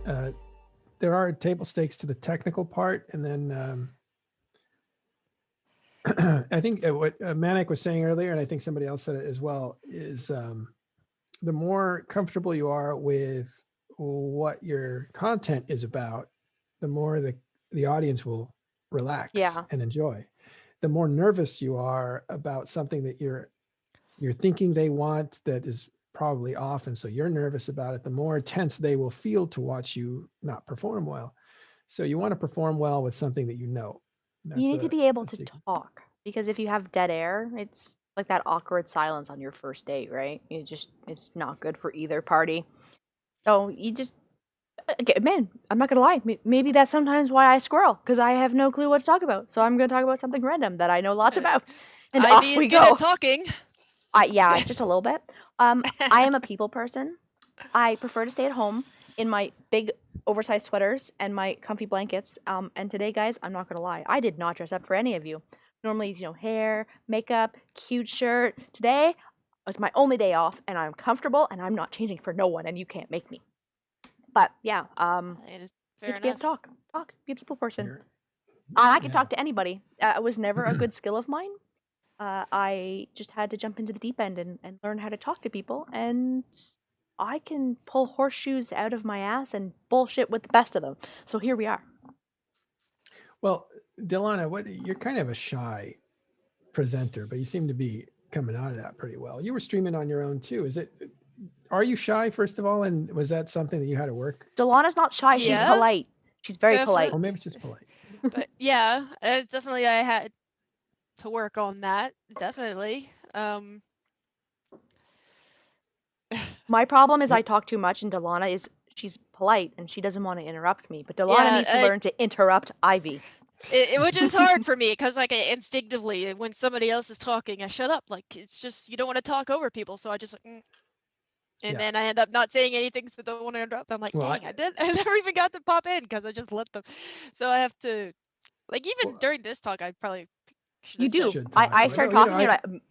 there are table stakes to the technical part, and then I think what Manic was saying earlier, and I think somebody else said it as well, is the more comfortable you are with what your content is about, the more the audience will relax and enjoy. The more nervous you are about something that you're thinking they want that is probably off, and so you're nervous about it, the more tense they will feel to watch you not perform well. So you want to perform well with something that you know. You need to be able to talk, because if you have dead air, it's like that awkward silence on your first date, right? It's not good for either party. So you just, man, I'm not gonna lie, maybe that's sometimes why I squirrel, because I have no clue what to talk about. So I'm gonna talk about something random that I know lots about, and off we go. Good at talking. Yeah, just a little bit. I am a people person. I prefer to stay at home in my big oversized sweaters and my comfy blankets. And today, guys, I'm not gonna lie, I did not dress up for any of you. Normally, hair, makeup, cute shirt. Today was my only day off, and I'm comfortable, and I'm not changing for no one, and you can't make me. But yeah, it is fair enough. Be able to talk, be a people person. I can talk to anybody. It was never a good skill of mine. I just had to jump into the deep end and learn how to talk to people, and I can pull horseshoes out of my ass and bullshit with the best of them. So here we are. Well, Delana, you're kind of a shy presenter, but you seem to be coming out of that pretty well. You were streaming on your own too. Are you shy, first of all? And was that something that you had to work? Delana's not shy. She's polite. She's very polite. Or maybe it's just polite. But yeah, definitely I had to work on that. Definitely. My problem is I talk too much, and Delana she's polite and she doesn't want to interrupt me. But Delana needs to learn to interrupt Ivy. Which is hard for me because like instinctively when somebody else is talking, I shut up. Like it's just you don't want to talk over people, so I just And Yeah. then I end up not saying anything, so don't want to interrupt. I'm like, Well, dang, I never even got to pop in because I just let them. So I have to, like, even well, during this talk, I probably should You have said, do. should I, talk I about. No, started talking and you're like,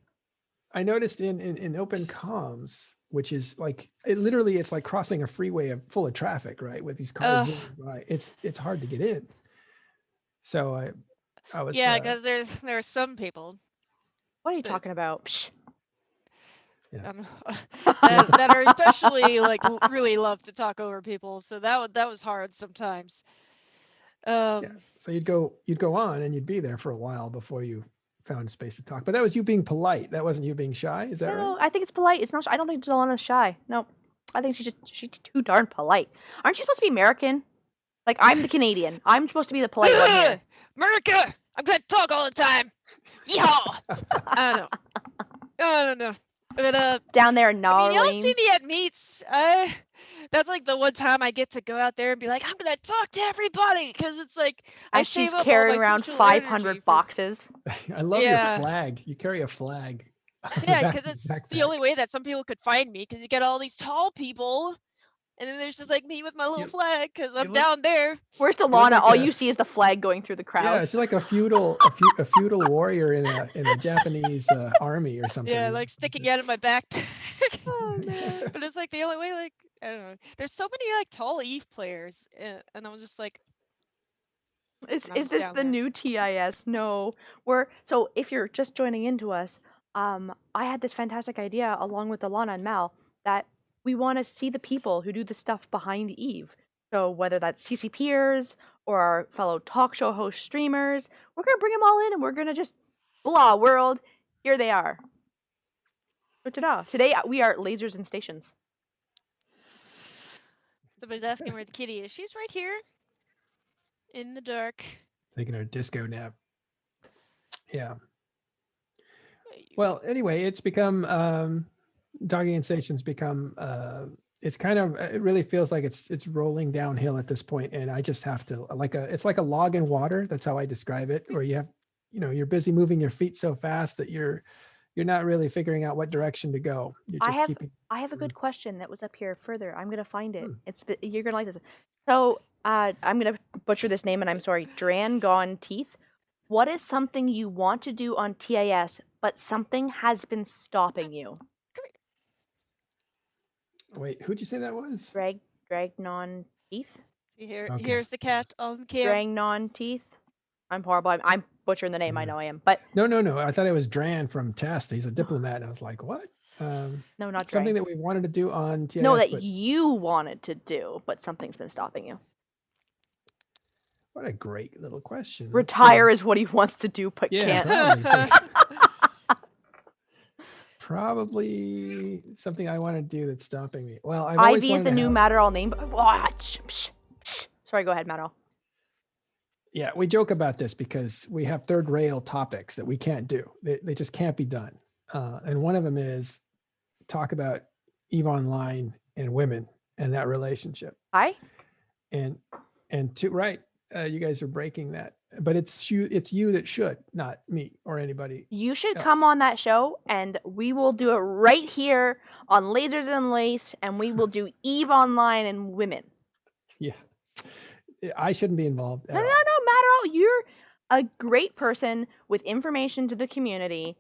I noticed in open comms, which is like literally it's like crossing a freeway full of traffic, right? With these cars zooming by. It's hard to get in. So I was yeah, because there are some people what are you that talking about? Psh. yeah. You have to, that are especially like really love to talk over people. So that was hard sometimes. yeah. So you'd go on and you'd be there for a while before you found space to talk. But that was you being polite. That wasn't you being shy. Is that right? No, I think it's polite. It's not. I don't think Delana's shy. No, I think she's too darn polite. Aren't you supposed to be American? Like I'm the Canadian. I'm supposed to be the polite one here. America, I'm gonna talk all the time. Yeehaw! I don't know. I don't know. But Down there in I mean, Nar y'all see Lanes. me at meets. That's like the one time I get to go out there and be like, I'm gonna talk to everybody, because it's like I As save she's up all carrying my around social energy 500 for. boxes. I love your Yeah, flag. You carry a flag on the yeah, back because of your it's the only backpack. way that some people could find me, because you get all these tall people, and then there's just like me with my little You flag, because you I'm look down there. Where's you look Delana? like All a you see is the flag going through the yeah, crowd. she's like a feudal warrior in a Japanese army or Yeah, something. like sticking out of my backpack. Oh man. But it's like the only way, like, I don't know. There's so many like tall Eve players, and I'm just like, and I'm Is just this down the there. new TIS? No. We're so if you're just joining into us, I had this fantastic idea along with Alana and Mal that we want to see the people who do the stuff behind Eve. So whether that's CCPers or our fellow talk show host streamers, we're gonna bring them all in and we're gonna just blah world. Here they are. So ta-da. Today we are lasers and stations. Somebody's asking where the kitty is. She's right here in the dark. Taking her disco nap. Yeah. Well, anyway, it's become dogging and stations become it's kind of it really feels like it's rolling downhill at this point, and I just have to it's like a log in water. That's how I describe it. Where you have you're busy moving your feet so fast that you're not really figuring out what direction to go. You're I just have keeping. I have a good question that was up here further. I'm gonna find it. Hmm. You're gonna like this. So I'm gonna butcher this name and I'm sorry. Dran Gone Teeth. What is something you want to do on TIS, but something has been stopping you? Come Wait, who'd you say that was? Dragnon Teeth? here. Okay. Here's the cat on cam. Dragnon Teeth? I'm horrible. I'm butchering the name. I Yeah. know I am. But No. I thought it was Dran from Test. He's a diplomat. And I was like, what? no, not Something Drang. that we wanted to do on No, TIS, that but you wanted to do, but something's been stopping you. what a great little question. Let's Retire see. is what he wants to do, but Yeah, can't. probably something I want to do that's stopping me. Well, I've always Ivy is wanted the to new have. Matterall name. Sorry, go ahead, Matterall. Yeah, we joke about this because we have third rail topics that we can't do. They just can't be done. And one of them is talk about Eve Online and women and that relationship. Hi. And two, right? You guys are breaking that, but it's you that should, not me or anybody You should come else. on that show and we will do it right here on Lasers and Lace and we will do Eve Online and women. Yeah, I shouldn't be involved No, at no, all. no, Matterall, you're a great person with information to the community.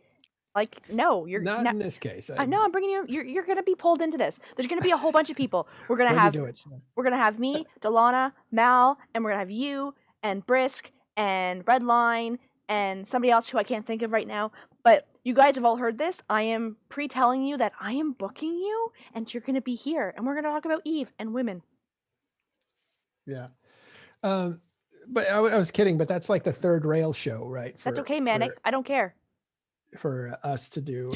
Like, no, you're Not not. in this case. I know I'm bringing you. You're gonna be pulled into this. There's gonna be a whole bunch of people. When you do it, sure. We're gonna have me, Delana, Mal, and we're gonna have you and Brisk and Redline and somebody else who I can't think of right now. But you guys have all heard this. I am pre-telling you that I am booking you, and you're gonna be here, and we're gonna talk about Eve and women. Yeah. Um, but I was kidding. But that's like the third rail show, right? That's okay, Manic. I don't care. For us to do.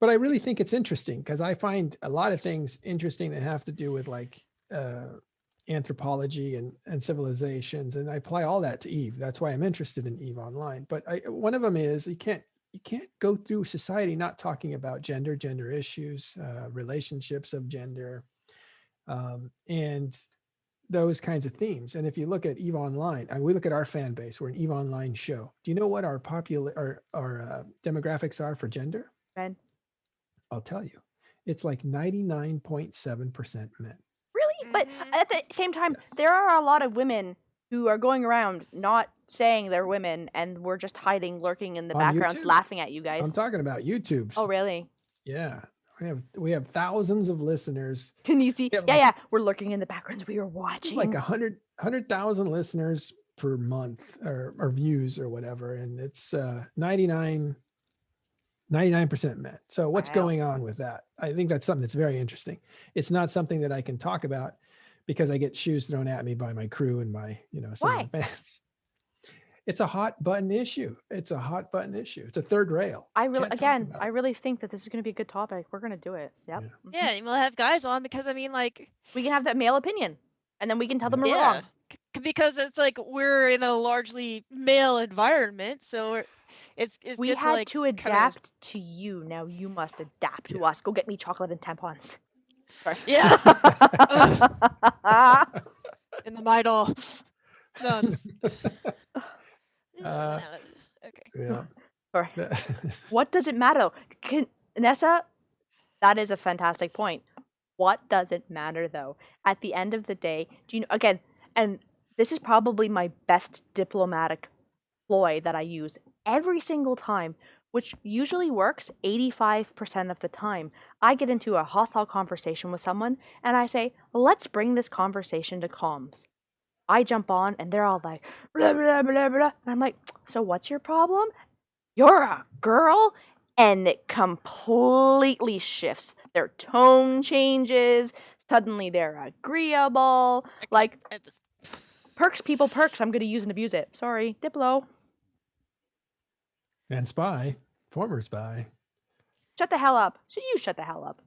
But I really think it's interesting because I find a lot of things interesting that have to do with like anthropology and civilizations, and I apply all that to Eve. That's why I'm interested in Eve Online. But one of them is you can't go through society not talking about gender issues, relationships of gender, and those kinds of themes. And if you look at Eve Online, and we look at our fan base, we're an Eve Online show. Do you know what our demographics are for gender? Ben. I'll tell you. It's like 99.7% men. Really? But Mhm. at the same time, Yes. there are a lot of women who are going around not saying they're women and we're just hiding, lurking in the On backgrounds, YouTube. laughing at you guys. I'm talking about Oh, YouTube's. really? Yeah. We have thousands of listeners. Can you see? We have Yeah, yeah. We're lurking in the backgrounds. We are like watching. 100,000 listeners per month or views or whatever. And it's 99% men. So what's Wow. going on with that? I think that's something that's very interesting. It's not something that I can talk about because I get shoes thrown at me by my crew and some of Why? the fans. It's a hot button issue. It's a hot button issue. It's a third rail. Can't talk about I it. really think that this is going to be a good topic. We're going to do it. Yep. Yeah. Yeah, and we'll have guys on because I mean, like, We can have that male opinion, and then we can tell them Yeah. we're yeah, wrong. because it's like we're in a largely male environment, so it's We good to had like to kind of adapt to you. Now you must adapt to Yeah. us. Go get me chocolate and tampons. Sorry. yes. In the Midol. No, just Uh, okay. yeah. Sorry. What does it matter? Nessa, that is a fantastic point. What does it matter though? At the end of the day, do you know again, and this is probably my best diplomatic ploy that I use every single time, which usually works 85% of the time. I get into a hostile conversation with someone and I say, let's bring this conversation to comms. I jump on and they're all like, blah, blah, blah, blah. And I'm like, so what's your problem? You're a girl? And it completely shifts. Their tone changes. Suddenly they're agreeable. Okay, Like, I just perks, people, perks. I'm going to use and abuse it. Sorry. Diplo. And spy, former spy. Shut the hell up. So you shut the hell up.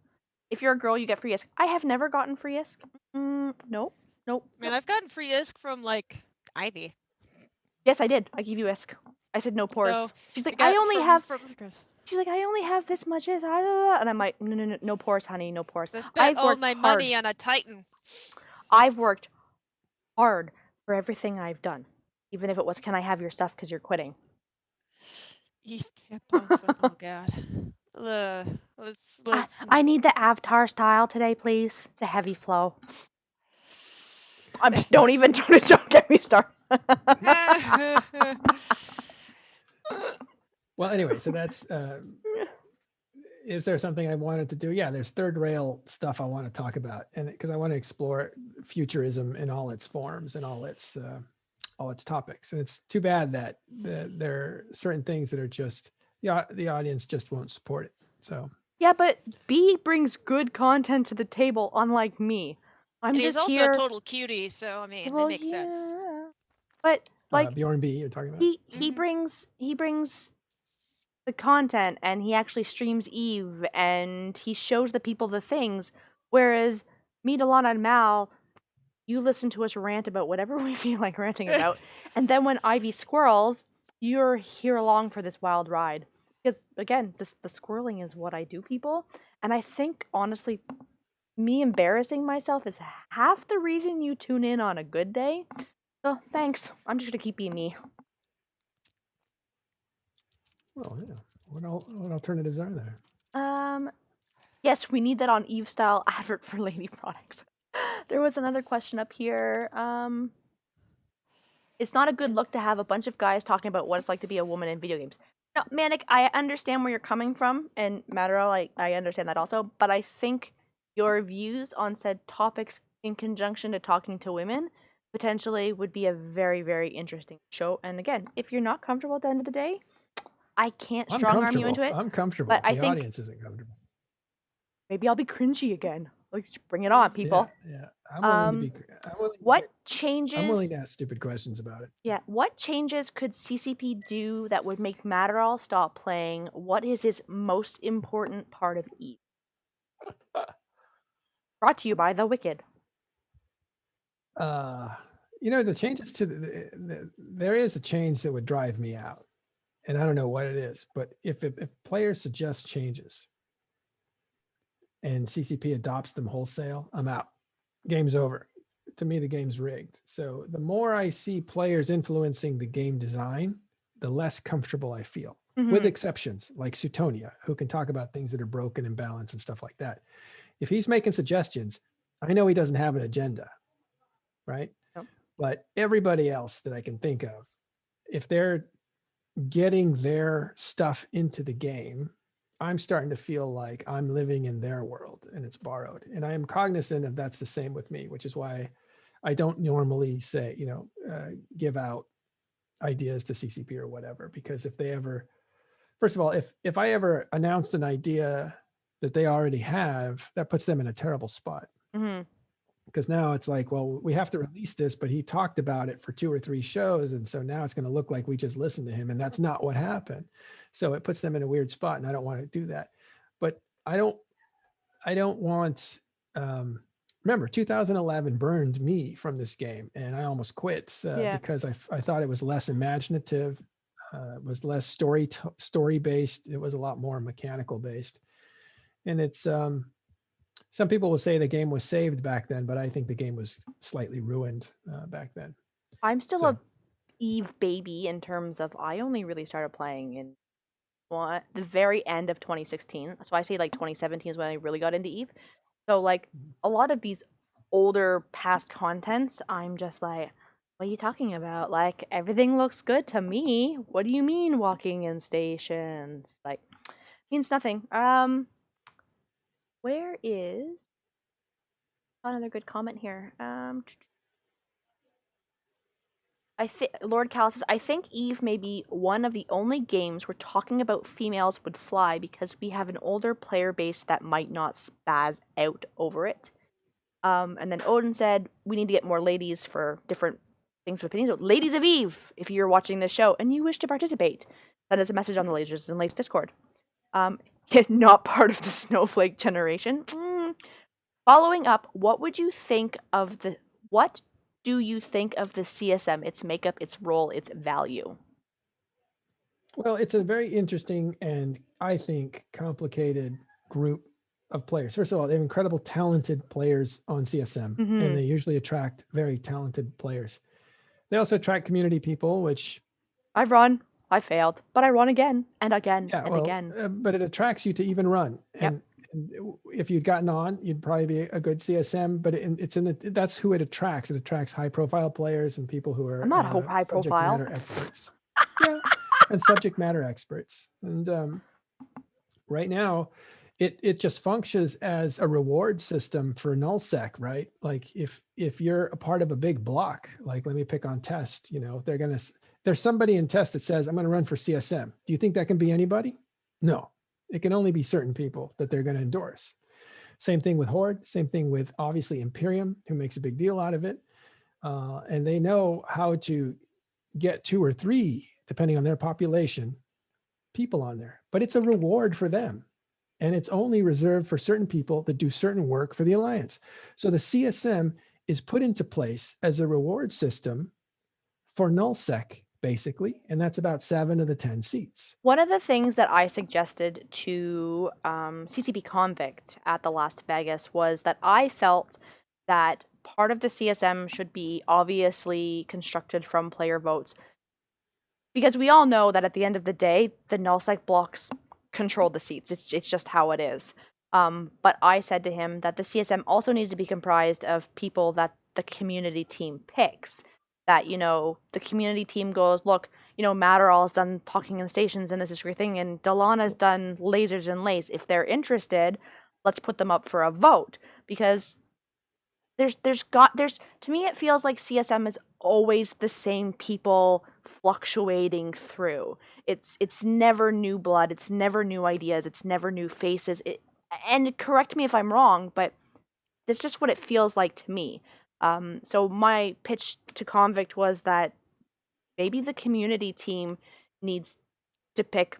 If you're a girl, you get free isk. I have never gotten free isk. Nope. Nope. man, Nope. I've gotten free isk from like Ivy. Yes, I did. I give you isk. I said no pores. So She's I like, I got only have. from the girls. She's like, I only have this much isk. And I'm like, no, no, no, no pores, honey, no pores. So I spent I've all worked my hard. money on a Titan. I've worked hard for everything I've done. Even if it was, can I have your stuff because you're quitting? Oh god. Let's I need the avatar style today, please. It's a heavy flow. Don't even don't get me started. Well, anyway, so that's is there something I wanted to do? Yeah, there's third rail stuff I want to talk about, and because I want to explore futurism in all its forms and all its topics. And it's too bad that there are certain things that are just the audience just won't support it. So Yeah, but B brings good content to the table, unlike me. I'm and he's just also a here. total cutie, so I mean, it Well, makes sense. yeah, but like Bjorn B, you're talking about? he brings the content, and he actually streams Eve, and he shows the people the things. Whereas me, Delana, and Mal, you listen to us rant about whatever we feel like ranting about, and then when Ivy squirrels, you're here along for this wild ride. Because again, the squirreling is what I do, people, and I think honestly, me embarrassing myself is half the reason you tune in on a good day. So thanks. I'm just gonna keep being me. Well, yeah. What alternatives are there? Yes, we need that on Eve style advert for lady products. There was another question up here. It's not a good look to have a bunch of guys talking about what it's like to be a woman in video games. No, Manic, I understand where you're coming from, and Matterall, I understand that also, but I think your views on said topics in conjunction to talking to women potentially would be a very, very interesting show. And again, if you're not comfortable at the end of the day, I can't I'm strong arm you into comfortable. it, I'm comfortable. but I The think audience isn't comfortable. maybe I'll be cringy again. Like, bring it on, people. Yeah. I'm willing to be. What I'm changes? willing to ask stupid questions about it. Yeah, what changes could CCP do that would make Matterall stop playing? What is his most important part of Eve? Brought to you by The Wicked. The changes to there is a change that would drive me out, and I don't know what it is, but if players suggest changes and CCP adopts them wholesale, I'm out. Game's over. To me, the game's rigged. So the more I see players influencing the game design, the less comfortable I feel. with Mhm. exceptions like Sutonia, who can talk about things that are broken and balanced and stuff like that. If he's making suggestions, I know he doesn't have an agenda, right? Yep. But everybody else that I can think of, if they're getting their stuff into the game, I'm starting to feel like I'm living in their world and it's borrowed. And I am cognizant of that's the same with me, which is why I don't normally say, give out ideas to CCP or whatever, because if they ever, first of all, if I ever announced an idea that they already have, that puts them in a terrible spot. Mhm. Because now it's like, well, we have to release this, but he talked about it for 2 or 3 shows. And so now it's going to look like we just listened to him. And that's not what happened. So it puts them in a weird spot. And I don't want to do that. But I don't want, remember 2011 burned me from this game and I almost quit Yeah. because I thought it was less imaginative, was less story based. It was a lot more mechanical based. And it's, some people will say the game was saved back then, but I think the game was slightly ruined back then. I'm still So a Eve baby in terms of I only really started playing in the very end of 2016. So I say like 2017 is when I really got into Eve. So like a lot of these older past contents, I'm just like, what are you talking about? Like everything looks good to me. What do you mean walking in stations? Like means nothing. Where is another good comment here? I think Lord Cal says, I think Eve may be one of the only games where talking about females would fly because we have an older player base that might not spaz out over it. And then Odin said, we need to get more ladies for different things with opinions. So, ladies of Eve, if you're watching this show and you wish to participate, send us a message on the Lasers and Lakes Discord. Not part of the snowflake generation. Following up, what do you think of the CSM, its makeup, its role, its value? well, it's a very interesting and I think complicated group of players. First of all, they have incredible talented players on CSM, and they usually attract very talented players. They also attract community people, which I run. I failed, but I run again and again yeah, and well, again. but it attracts you to even run. Yep. And if you'd gotten on, you'd probably be a good CSM. But that's who it attracts. It attracts high profile players and people who I'm are not high subject profile. matter experts. Yeah, and subject matter experts. And right now, it just functions as a reward system for nullsec, right? Like if you're a part of a big block, like let me pick on test, there's somebody in test that says I'm going to run for CSM. Do you think that can be anybody? No, it can only be certain people that they're going to endorse. Same thing with Horde. Same thing with obviously Imperium, who makes a big deal out of it, and they know how to get 2 or 3, depending on their population, people on there. But it's a reward for them. And it's only reserved for certain people that do certain work for the Alliance. So the CSM is put into place as a reward system for nullsec, basically. And that's about 7 of the 10 seats. One of the things that I suggested to CCP Convict at the last Vegas was that I felt that part of the CSM should be obviously constructed from player votes, because we all know that at the end of the day, the nullsec blocks control the seats. It's just how it is. But I said to him that the CSM also needs to be comprised of people that the community team picks. That the community team goes, look, Matterall's done talking in stations and this is your thing, and Delana's done lasers and lace. If they're interested, let's put them up for a vote, because there's to me it feels like CSM is always the same people fluctuating through. It's never new blood, it's never new ideas, it's never new faces. And correct me if I'm wrong, but that's just what it feels like to me. So my pitch to Convict was that maybe the community team needs to pick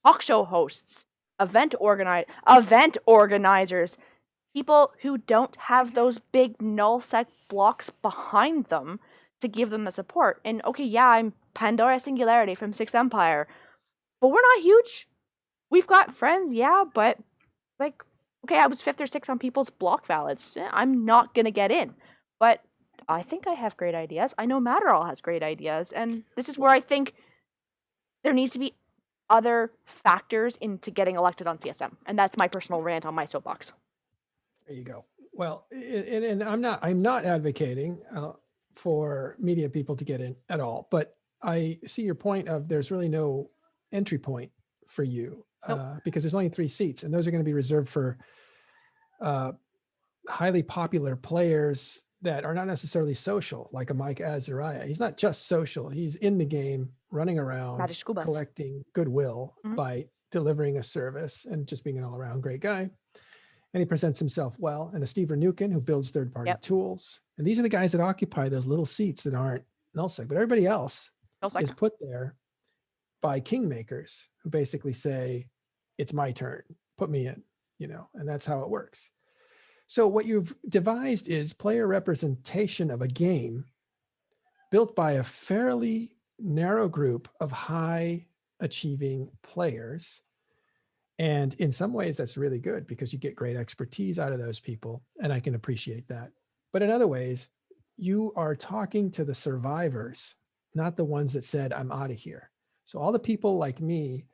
talk show hosts, event organizers, people who don't have those big nullsec blocks behind them to give them the support. And okay, yeah, I'm Pandora Singularity from Sixth Empire, but we're not huge. We've got friends, yeah, but like, okay, I was fifth or sixth on people's block ballots. I'm not gonna get in, but I think I have great ideas. I know Matterall has great ideas, and this is where I think there needs to be other factors into getting elected on CSM. And that's my personal rant on my soapbox. There you go. Well, and I'm not advocating for media people to get in at all, but I see your point of there's really no entry point for you Nope. because there's only 3 seats, and those are going to be reserved for uh, highly popular players that are not necessarily social, like a Mike Azariah. He's not just social; he's in the game, running around, Magic School Bus. collecting goodwill Mhm. by delivering a service and just being an all-around great guy. And he presents himself well. And a Steve Nukin who builds third-party Yep. tools. And these are the guys that occupy those little seats that aren't nullsec, but everybody else Nullsec. is put there by kingmakers who basically say, "It's my turn, put me in," and that's how it works. So what you've devised is player representation of a game built by a fairly narrow group of high achieving players. And in some ways, that's really good because you get great expertise out of those people. And I can appreciate that. But in other ways, you are talking to the survivors, not the ones that said, "I'm out of here." So all the people like me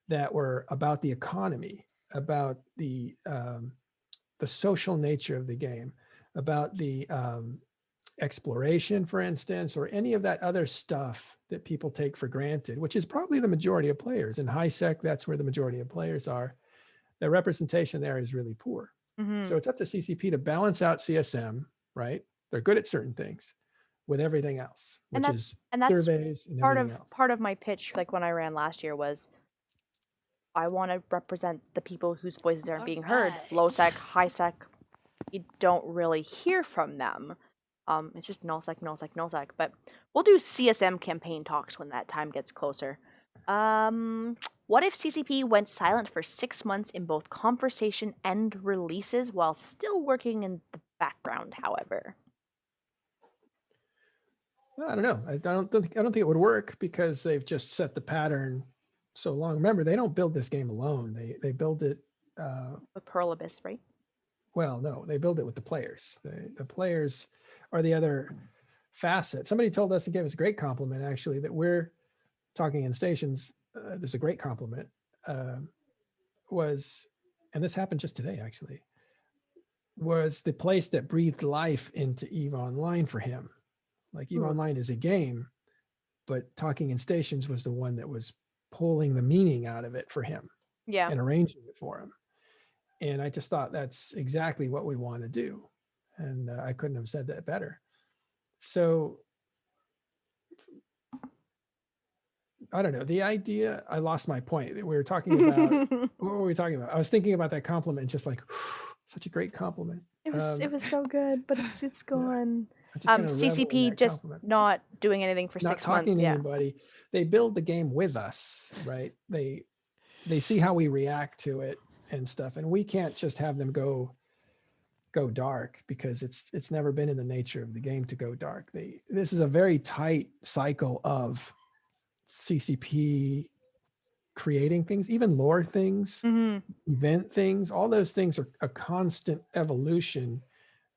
that were about the economy, about the social nature of the game, about the exploration, for instance, or any of that other stuff that people take for granted, which is probably the majority of players. In high sec, that's where the majority of players are. The representation there is really poor. Mm-hmm. So it's up to CCP to balance out CSM, right? They're good at certain things with everything else, which is surveys and everything else. Part of my pitch, like when I ran last year, was I want to represent the people whose voices aren't being heard. Low sec, high sec, you don't really hear from them. It's just null sec, null sec, null sec. But we'll do CSM campaign talks when that time gets closer. What if CCP went silent for 6 months in both conversation and releases while still working in the background, however? I don't know. I don't think it would work because they've just set the pattern so long. Remember, they don't build this game alone. They build it. With Pearl Abyss, right? Well, no, they build it with the players. The players are the other facet. Somebody told us and gave us a great compliment, actually, that we're talking in stations. There's a great compliment. Was, and this happened just today, actually, was the place that breathed life into EVE Online for him. Like EVE Online is a game, but talking in stations was the one that was pulling the meaning out of it for him. Yeah. And arranging it for him. And I just thought that's exactly what we want to do. And I couldn't have said that better. So I don't know. The idea, I lost my point. We were talking about, what were we talking about? I was thinking about that compliment, just like, such a great compliment. It was so good, but it's gone. Yeah, CCP just compliment. Not doing anything for not 6 talking months. To anybody. They build the game with us, right? They see how we react to it and stuff, and we can't just have them go dark because it's never been in the nature of the game to go dark. This is a very tight cycle of CCP creating things, even lore things, event things. All those things are a constant evolution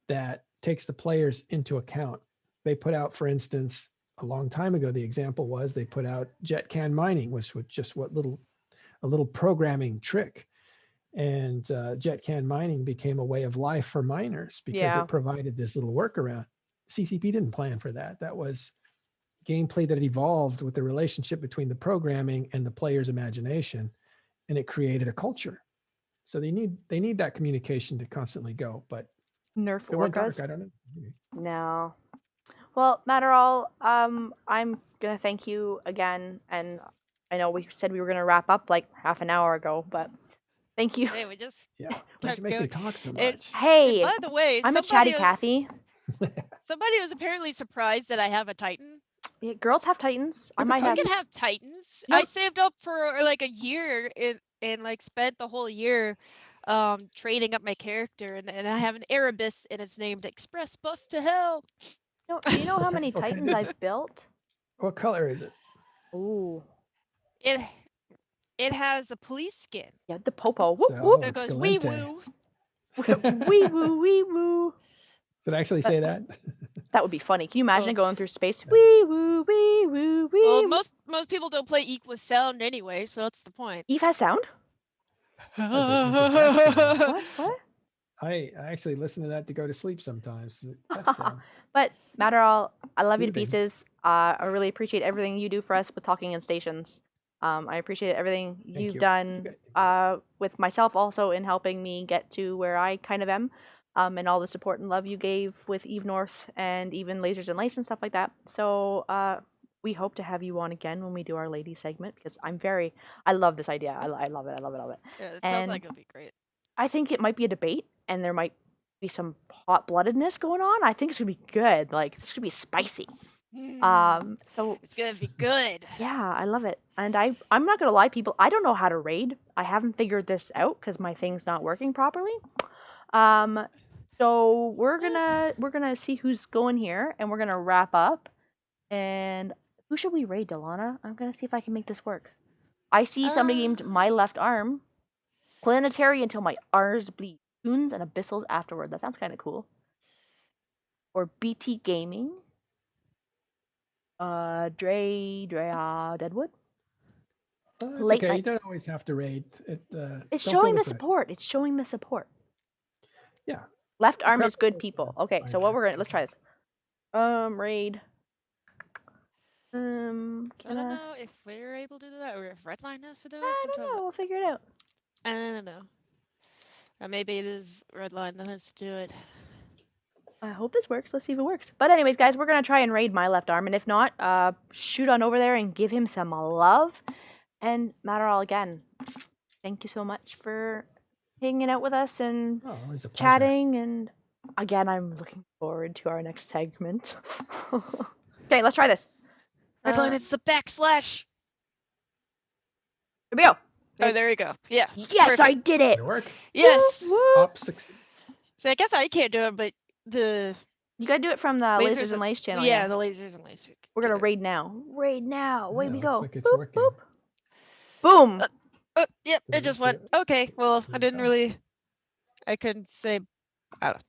that takes the players into account. They put out, for instance, a long time ago, the example was they put out jet can mining, which was just a little programming trick. And jet can mining became a way of life for miners because it provided this little workaround. CCP didn't plan for that. That was gameplay that evolved with the relationship between the programming and the player's imagination, and it created a culture. So they need that communication to constantly go. But nerf if it went dark, orcas. I don't know. No. Well, Matterall, I'm gonna thank you again, and I know we said we were gonna wrap up like half an hour ago, but thank you. Hey, we just Don't you make me talk so much. Hey, by the way, I'm a chatty Cathy. Somebody was apparently surprised that I have a Titan. Yeah, girls have Titans. I might I have. can have Titans. I saved up for like a year and like spent the whole year trading up my character, and I have an Erebus and it's named Express Bus to Hell. No, do you know how many Titans I've built? What color is it? Ooh. It has a police skin. Yeah, the popo. Whoop, So, whoop. It goes wee woo. Wee woo, wee woo. Did I actually say that? That would be funny. Can you imagine Well- going through space? Yeah. Wee woo, wee woo, wee. Well, woo. most people don't play Eek with sound anyway, so that's the point. Eve has sound. That's it does sound. What? What? I actually listen to that to go to sleep sometimes. That's But Matterall, I love you to Soothing. pieces. I really appreciate everything you do for us with talking in stations. I appreciate everything you've you. You done with myself also in helping me get to where I kind of am, and all the support and love you gave with Eve North and even Lasers and Lace and stuff like that. So we hope to have you on again when we do our lady segment because I love this idea. I love it. I love it. I love it. Yeah, it sounds And like it'll be great. I think it might be a debate, and there might be some hot-bloodedness going on. I think it's gonna be good. Like it's gonna be spicy. So It's gonna be good. yeah, I love it. And I'm not gonna lie, people. I don't know how to raid. I haven't figured this out because my thing's not working properly. So we're gonna see who's going here, and we're gonna wrap up. And who should we raid, Delana? I'm gonna see if I can make this work. I see somebody named My Left Arm. Planetary until my arms bleed. Toons and abyssals afterward. That sounds kind of cool. Or BT Gaming. Drea Deadwood. It's Late okay. night. You don't always have to raid. It's don't showing feel the pressure. support. It's showing the support. Yeah. Left arm is Preferably good people. Okay, fine, so what yeah. let's try this. Raid. I don't Can I know if we're able to do that or if Redline has to do it. don't Sometimes know. We'll figure it out. I don't know. Or maybe it is Redline that has to do it. I hope this works. Let's see if it works. But anyways, guys, we're gonna try and raid My Left Arm, and if not, shoot on over there and give him some love. And Matterall, again, thank you so much for hanging out with us and Oh, it was a pleasure. chatting. And again, I'm looking forward to our next segment. Okay, let's try this. Redline, it's the backslash. Here we go. Oh, there you go. Yeah. Yes, perfect. I did it. Did it work? Yes. Woo, woo. Top success. So I guess I can't do it, but the You gotta do it from the Lasers and Lace channel. Yeah, the lasers and lace. We're gonna raid now. Raid now. Away Yeah, we looks go. like it's Boop, working. boop. Boom. Yep, Did it it just work? went. Okay, well, I There we didn't go. really. I couldn't say. I don't.